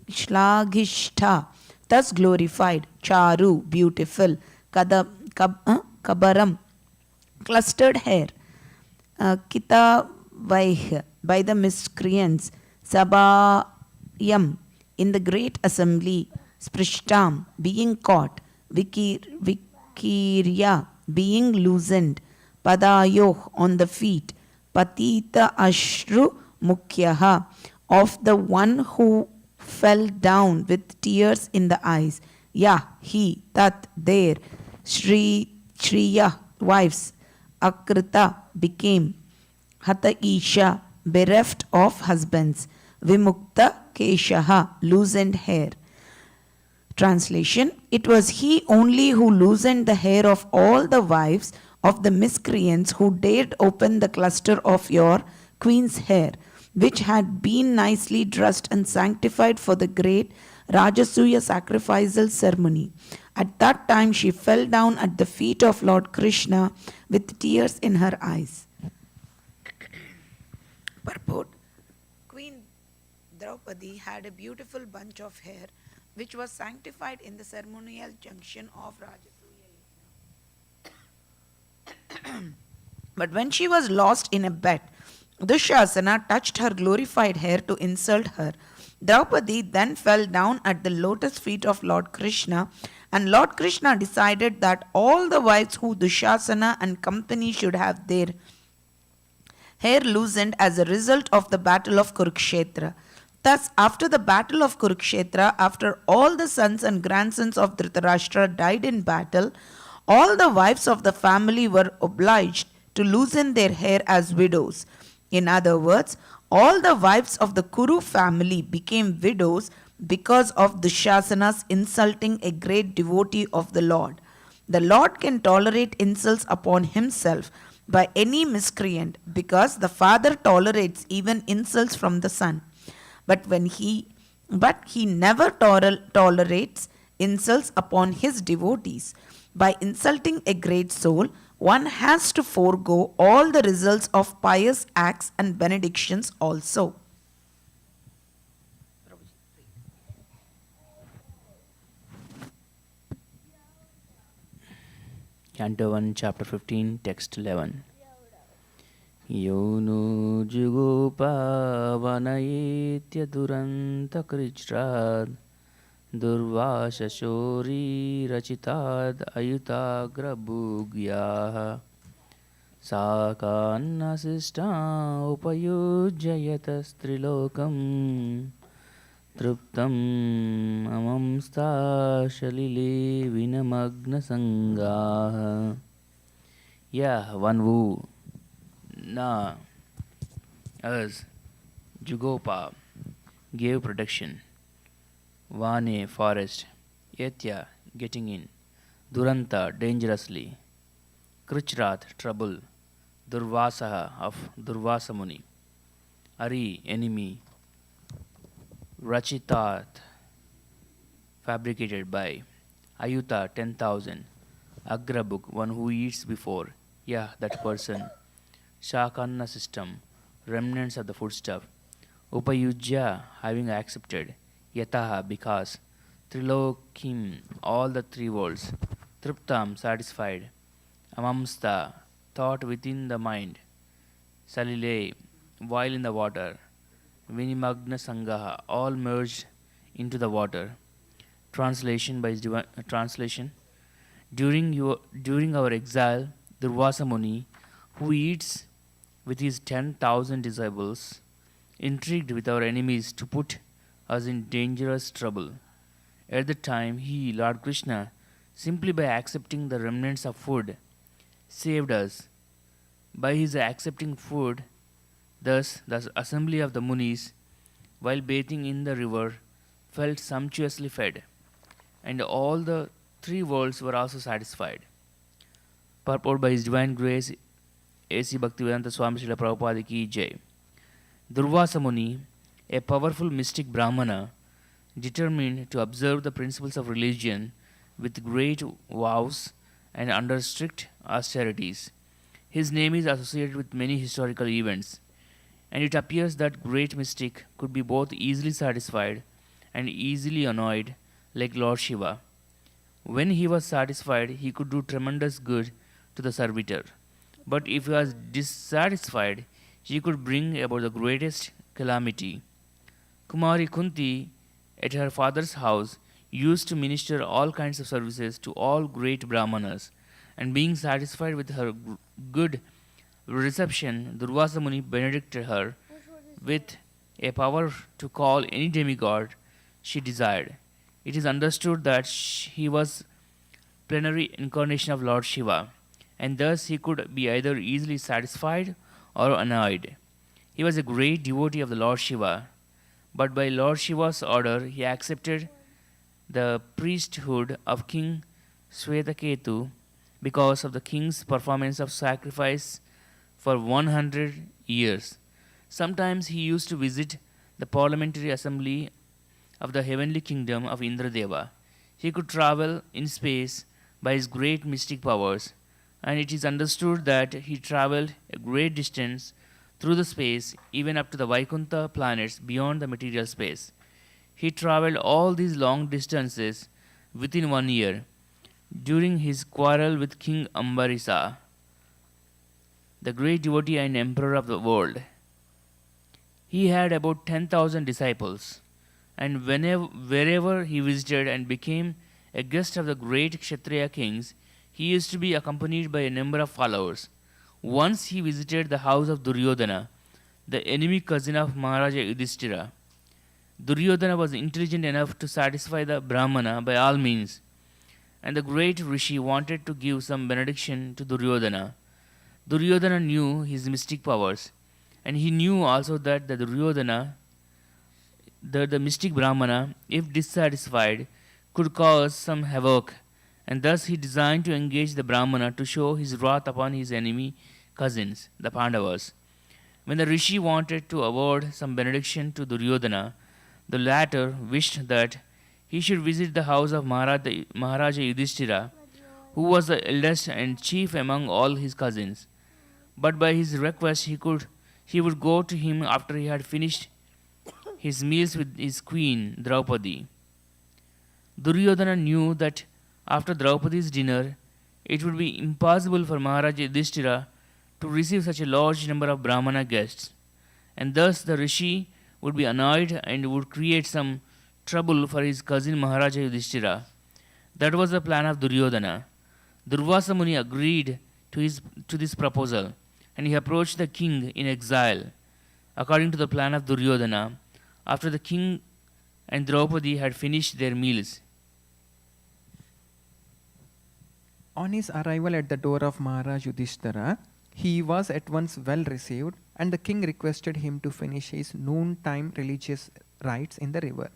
H: Shlagishta thus glorified Charu beautiful Kabaram clustered hair Kita Vaih by the miscreants Sabhayam in the great assembly Sprishtam being caught Vikirya being loosened Padayoh on the feet Patita Ashru Mukyaha of the one who fell down with tears in the eyes he Tat there Shriya wives Akrita became Hata Isha bereft of husbands Vimukta Keshaha loosened hair. Translation It was he only who loosened the hair of all the wives of the miscreants who dared open the cluster of your queen's hair, which had been nicely dressed and sanctified for the great Rajasuya sacrificial ceremony. At that time she fell down at the feet of Lord Krishna with tears in her eyes. Purport Queen Draupadi had a beautiful bunch of hair which was sanctified in the ceremonial junction of Rajasuya. But when she was lost in a bet, Dushasana touched her glorified hair to insult her. Draupadi then fell down at the lotus feet of Lord Krishna, and Lord Krishna decided that all the wives who Dushasana and company should have their hair loosened as a result of the battle of Kurukshetra. Thus, after the battle of Kurukshetra, after all the sons and grandsons of Dhritarashtra died in battle, all the wives of the family were obliged to loosen their hair as widows. In other words, all the wives of the Kuru family became widows because of Dushasana's insulting a great devotee of the Lord. The Lord can tolerate insults upon himself by any miscreant because the father tolerates even insults from the son. But he never tolerates insults upon his devotees. By insulting a great soul, one has to forego all the results of pious acts and benedictions also.
I: Canto 1, Chapter 15, Text 11. Yono jugopa vanayetya duranta krichrad durvasha shori rachitad ayutagra bhugyaha sakanna sista upayujayata strilokam truptam amamsta shalile vinamagna sangaha. One who as Jugopa gave protection, Vane forest, Etya getting in, Duranta dangerously, Krichrat trouble, Durvasaha of Durvasa Muni, Ari enemy, Rachitat fabricated by, Ayuta 10,000, Agrabuk one who eats before, that person. Shakanna system, remnants of the foodstuff. Upayujya, having accepted. Yataha, because. Trilokim, all the three worlds. Triptam, satisfied. Amamsta, thought within the mind. Salile, while in the water. Vinimagna Sangaha, all merged into the water. Translation by translation. During our exile, Durvasa Muni, who eats with his 10,000 disciples, intrigued with our enemies to put us in dangerous trouble. At the time, he, Lord Krishna, simply by accepting the remnants of food, saved us. By his accepting food, thus the assembly of the Munis, while bathing in the river, felt sumptuously fed, and all the three worlds were also satisfied. Purport by His Divine Grace, A.C. Bhaktivedanta Swami Srila Prabhupada Ki Jai. Durvasa Muni, a powerful mystic Brahmana, determined to observe the principles of religion with great vows and under strict austerities. His name is associated with many historical events, and it appears that great mystic could be both easily satisfied and easily annoyed like Lord Shiva. When he was satisfied, he could do tremendous good to the servitor. But if he was dissatisfied, he could bring about the greatest calamity. Kumari Kunti, at her father's house, used to minister all kinds of services to all great Brahmanas, and being satisfied with her good reception, Durvasa Muni benedicted her with a power to call any demigod she desired. It is understood that he was plenary incarnation of Lord Shiva, and thus he could be either easily satisfied or annoyed. He was a great devotee of the Lord Shiva, but by Lord Shiva's order he accepted the priesthood of King Swetaketu because of the king's performance of sacrifice for 100 years. Sometimes he used to visit the parliamentary assembly of the heavenly kingdom of Indradeva. He could travel in space by his great mystic powers, and it is understood that he traveled a great distance through the space, even up to the Vaikuntha planets beyond the material space. He traveled all these long distances within 1 year. During his quarrel with King Ambarisa, the great devotee and emperor of the world, he had about 10,000 disciples, and wherever he visited and became a guest of the great Kshatriya kings, he used to be accompanied by a number of followers. Once he visited the house of Duryodhana, the enemy cousin of Maharaja Yudhishthira. Duryodhana was intelligent enough to satisfy the Brahmana by all means, and the great Rishi wanted to give some benediction to Duryodhana. Duryodhana knew his mystic powers, and he knew also that the Duryodhana, the mystic Brahmana, if dissatisfied, could cause some havoc, and thus he designed to engage the Brahmana to show his wrath upon his enemy cousins, the Pandavas. When the Rishi wanted to award some benediction to Duryodhana, the latter wished that he should visit the house of Maharaja Yudhishthira, who was the eldest and chief among all his cousins. But by his request he would go to him after he had finished his meals with his queen Draupadi. Duryodhana knew that after Draupadi's dinner, it would be impossible for Maharaja Yudhishthira to receive such a large number of Brahmana guests, and thus the Rishi would be annoyed and would create some trouble for his cousin Maharaja Yudhishthira. That was the plan of Duryodhana. Durvasa Muni agreed to this proposal, and he approached the king in exile. According to the plan of Duryodhana, after the king and Draupadi had finished their meals,
F: on his arrival at the door of Maharaj Yudhishthira, he was at once well received, and the king requested him to finish his noontime religious rites in the river,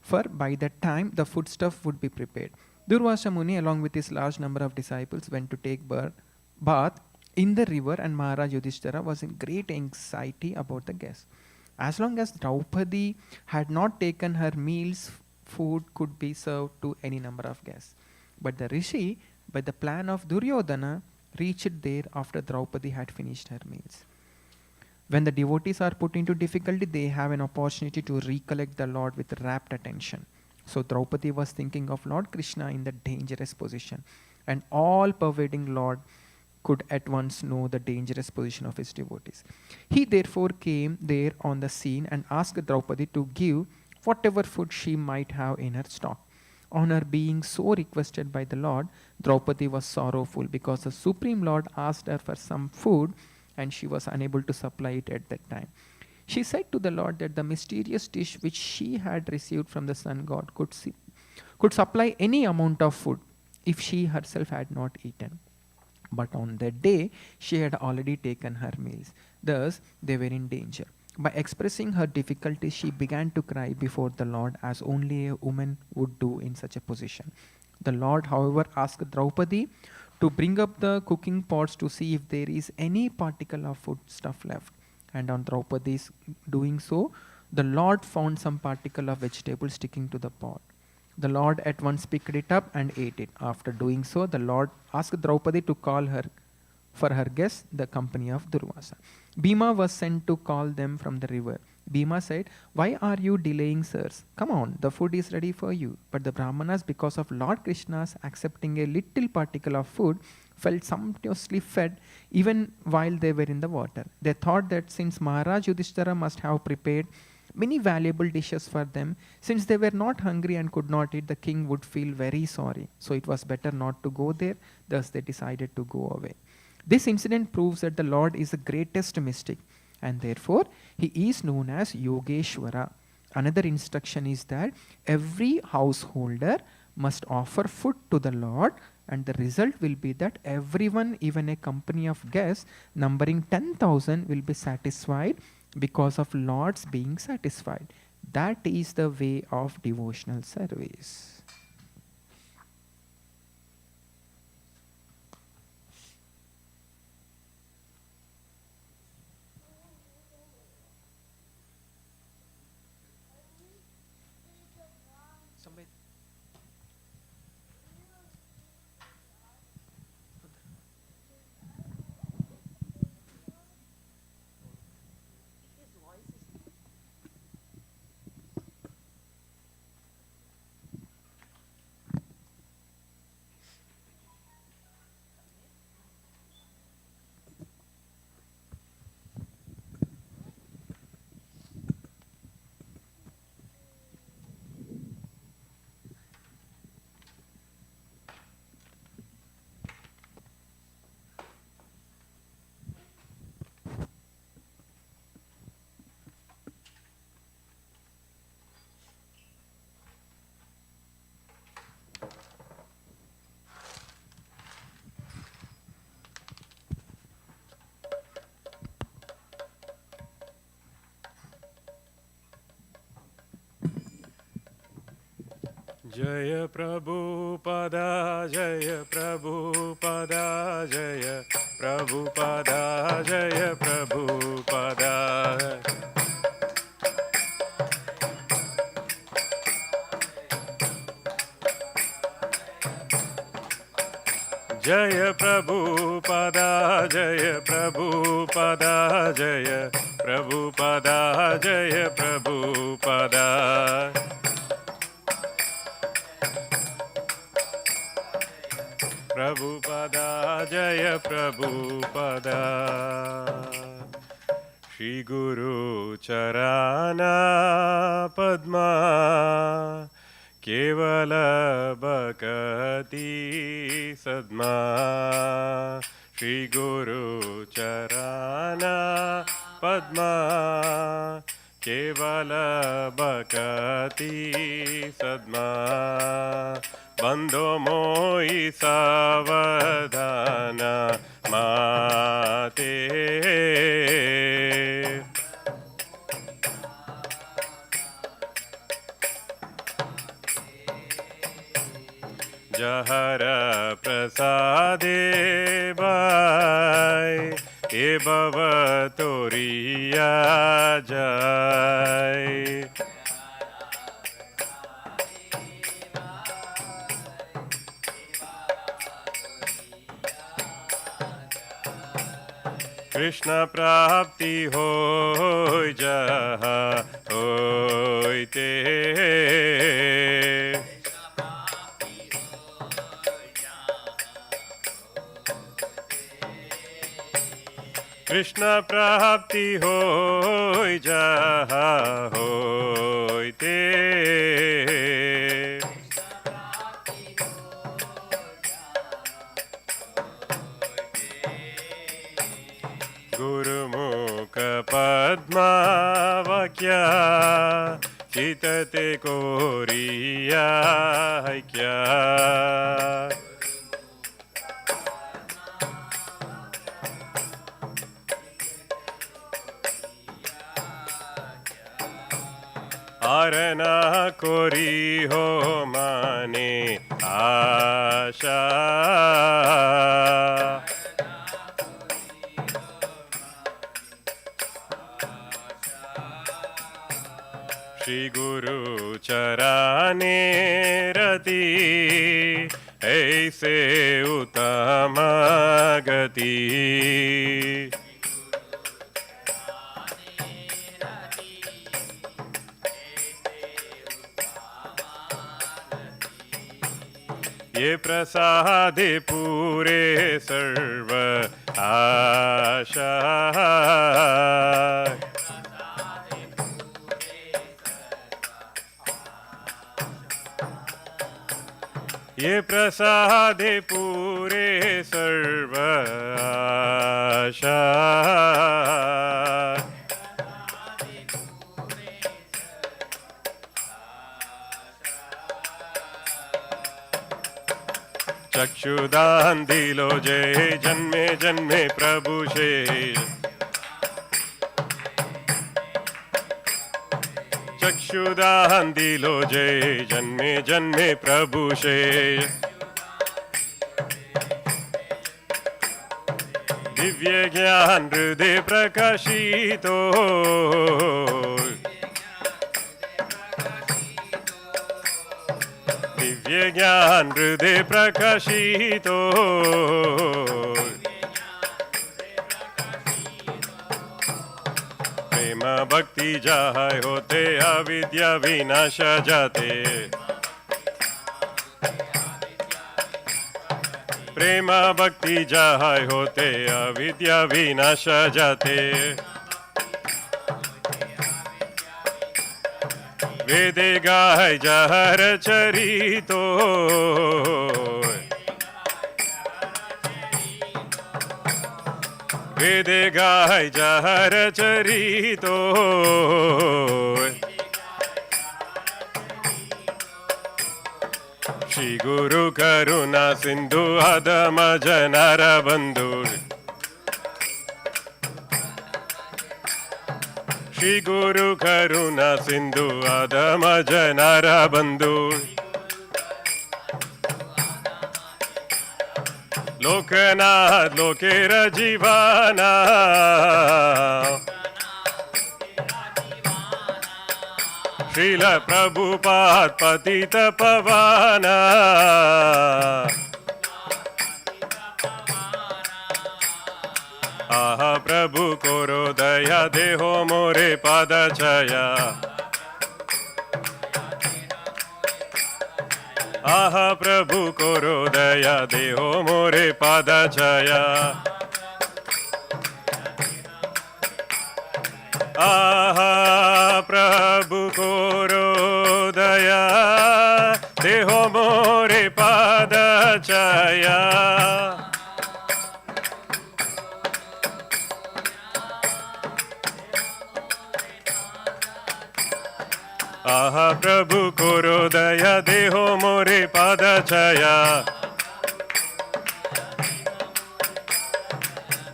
F: for by that time the foodstuff would be prepared. Durvasa Muni, along with his large number of disciples, went to take bath in the river, and Maharaj Yudhishthira was in great anxiety about the guests. As long as Draupadi had not taken her meals, food could be served to any number of guests. But the Rishi, by the plan of Duryodhana, reached there after Draupadi had finished her meals. When the devotees are put into difficulty, they have an opportunity to recollect the Lord with rapt attention. So Draupadi was thinking of Lord Krishna in the dangerous position, and all-pervading Lord could at once know the dangerous position of his devotees. He therefore came there on the scene and asked Draupadi to give whatever food she might have in her stock. On her being so requested by the Lord, Draupadi was sorrowful because the Supreme Lord asked her for some food and she was unable to supply it at that time. She said to the Lord that the mysterious dish which she had received from the sun god could supply any amount of food if she herself had not eaten. But on that day, she had already taken her meals. Thus, they were in danger. By expressing her difficulties, she began to cry before the Lord as only a woman would do in such a position. The Lord, however, asked Draupadi to bring up the cooking pots to see if there is any particle of food stuff left. And on Draupadi's doing so, the Lord found some particle of vegetable sticking to the pot. The Lord at once picked it up and ate it. After doing so, the Lord asked Draupadi to call her for her guests, the company of Durvasa. Bhima was sent to call them from the river. Bhima said, "Why are you delaying, sirs? Come on, the food is ready for you." But the Brahmanas, because of Lord Krishna's accepting a little particle of food, felt sumptuously fed even while they were in the water. They thought that since Maharaj Yudhishthira must have prepared many valuable dishes for them, since they were not hungry and could not eat, the king would feel very sorry. So it was better not to go there. Thus they decided to go away. This incident proves that the Lord is the greatest mystic and therefore he is known as Yogeshwara. Another instruction is that every householder must offer food to the Lord, and the result will be that everyone, even a company of guests numbering 10,000, will be satisfied because of Lord's being satisfied. That is the way of devotional service.
J: Jaya Prabhupada, Jaya Prabhupada, Jaya Prabhupada, Jaya Prabhupada. Jaya Prabhupada, Jaya Prabhupada, Jaya Prabhupada, Jaya Prabhupada. Prabhupada, Jaya Prabhupada. Shri Guru Charana Padma Kevala Bhakati Sadma. Shri Guru Charana Padma Kevala Bhakati Sadma. Bandho moi savadana mate. Jahara prasade bai e bhava toriya jai. Krishna prapti hoy jaha hoy te. Krishna प्राप्ति होय जहाँ होय ते गुरुमुख पद्मा वाक्या चितते Korea है क्या आरना कोरी हो माने आशा श्री गुरु चराने रति ऐसे उत्तम गति ये प्रसादे पूरे सर्व आशा ये प्रसादे पूरे सर्व आशा चक्षुदान दिलो जय जन्मे जन्मे प्रभु से चक्षुदान दिलो जय जन्मे जन्मे प्रभु से दिव्य ज्ञान हृदय प्रकाशितो दिव्य ज्ञान हृदय प्रकाशितो प्रेम भक्ति जहाँ होते अविद्या विनाश जाते प्रेम भक्ति जहाँ होते अविद्या विनाश जाते वेदे गाय जहर चरितो वेदे गाय जहर चरितो श्री गुरु करुणा सिंधु अधम जनर बंधु श्री गुरु करुणा सिंधु अधम जनर बंधु लोकनाथ लोकेर जीवाना श्रील प्रभुपाद पतित पवाना आहा प्रभु कोरो दया देहो मोरे पाद छाया आहा प्रभु कोरो दया देहो मोरे पाद छाया आहा प्रभु कोरो दया देहो मोरे पाद छाया आहा प्रभु कोरो दया देहो मोरे पाद छाया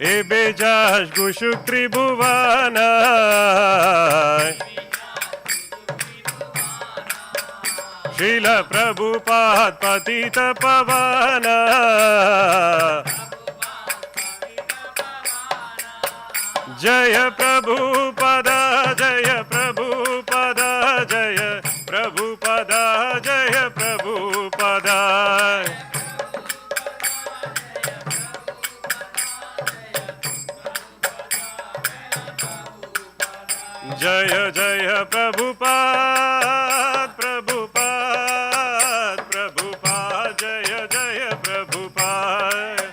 J: ए बेजाश गुशुक त्रिभुवाना श्रील प्रभुपाद पतित पवाना जय प्रभुपद जय प्रभुपद जय प्रभुपद जय प्रभुपद जय जय प्रभुपाद प्रभुपाद प्रभुपाद जय जय प्रभुपाद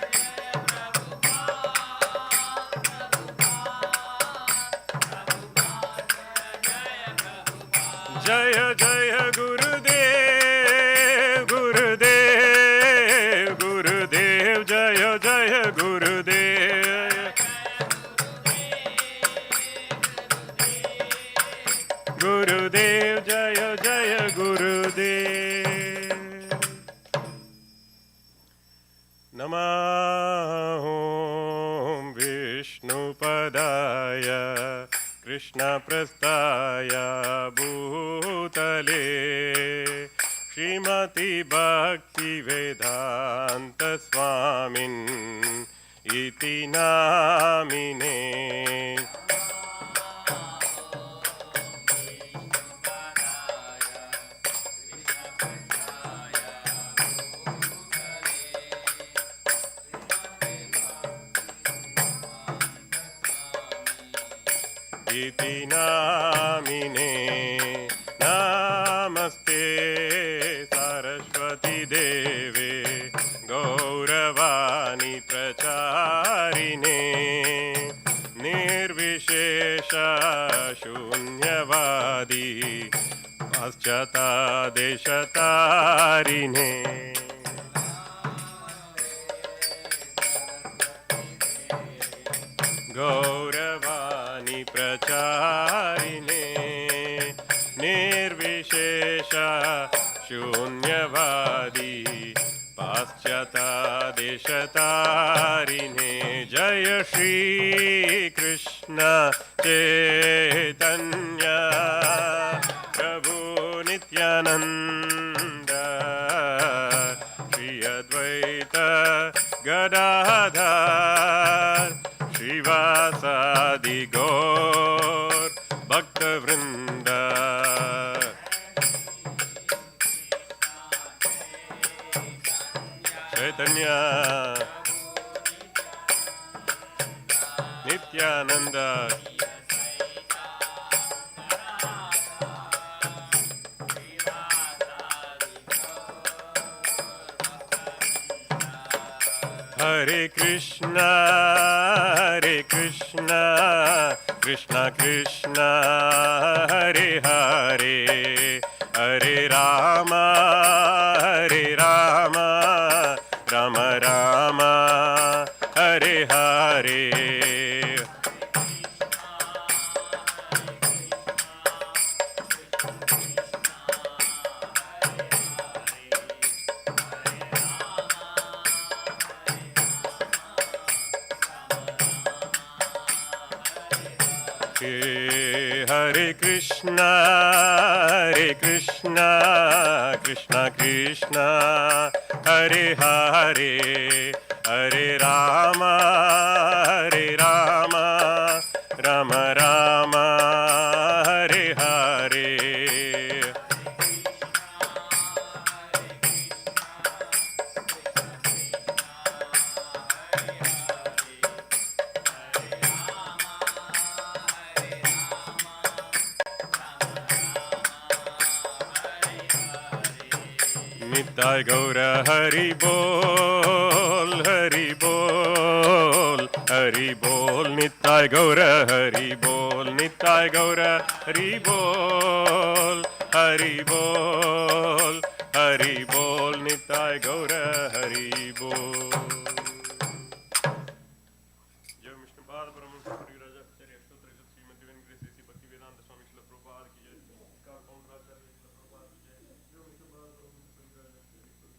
J: जय जय गुरुदेव गुरुदेव गुरुदेव जय जय गुरुदेव गुरुदेव जय जय गुरुदेव नमः विष्णुपदाय कृष्णप्रस्थाय भूतले श्रीमति भक्तिवेदान्त स्वामिन् इति नामिने इति नामिने नमस्ते सरस्वती देवे गौरवाणी प्रचारिणे निर्विशेष शून्यवादी पाश्चात्देशतारिणे गौरवाणी प्रचारिणे निर्विशेष शून्यवादी पाश्चात्देशतारिणे जय श्री कृष्ण चैतन्य प्रभु नित्यानंद श्री अद्वैत गदाधर श्रीवासादि गौर भक्तवृंद चैतन्य नित्यानंद हरे कृष्णा कृष्णा कृष्णा हरे हरे हरे राम राम राम हरे हरे हरे कृष्णा कृष्णा कृष्णा हरे हरे हरे राम राम राम हरे हरे निताय गौर हरि बोल हरि बोल हरि बोल निताय गौर हरि बोल निताय गौर हरि बोल हरि बोल हरि बोल निताय गौर हरि बोल जय विष्णुपाद परमहंस श्री राजाचार्य स्तोत्र श्रीमद् दिव्य श्री भक्ति वेदांत स्वामी श्रील प्रभुपाद की जय का कौंद्राचार्य श्रील प्रभुपाद की जय जय विष्णुपाद परमहंस श्री राजाचार्य स्तोत्र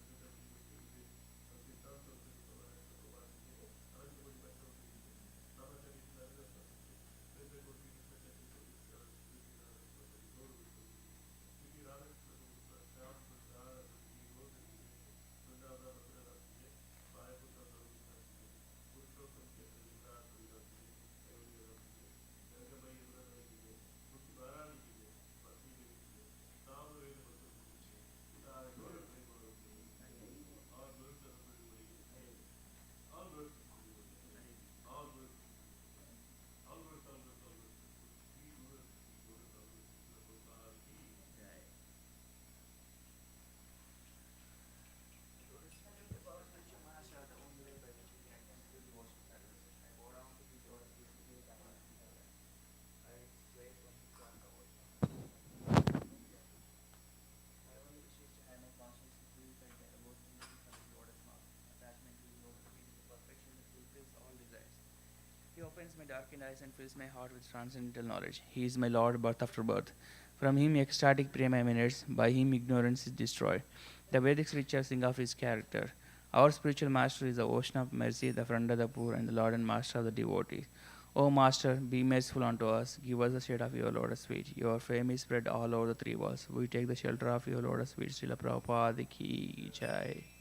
I: opens my darkened eyes and fills my heart with transcendental knowledge. He is my Lord, birth after birth. From him ecstatic prema emanates, by him ignorance is destroyed. The Vedic scriptures sing of his character. Our spiritual master is the ocean of mercy, the friend of the poor, and the Lord and master of the devotees. O Master, be merciful unto us. Give us the shade of your lotus feet. Your fame is spread all over the three worlds. We take the shelter of your lotus feet. Srila Prabhupada ki jai.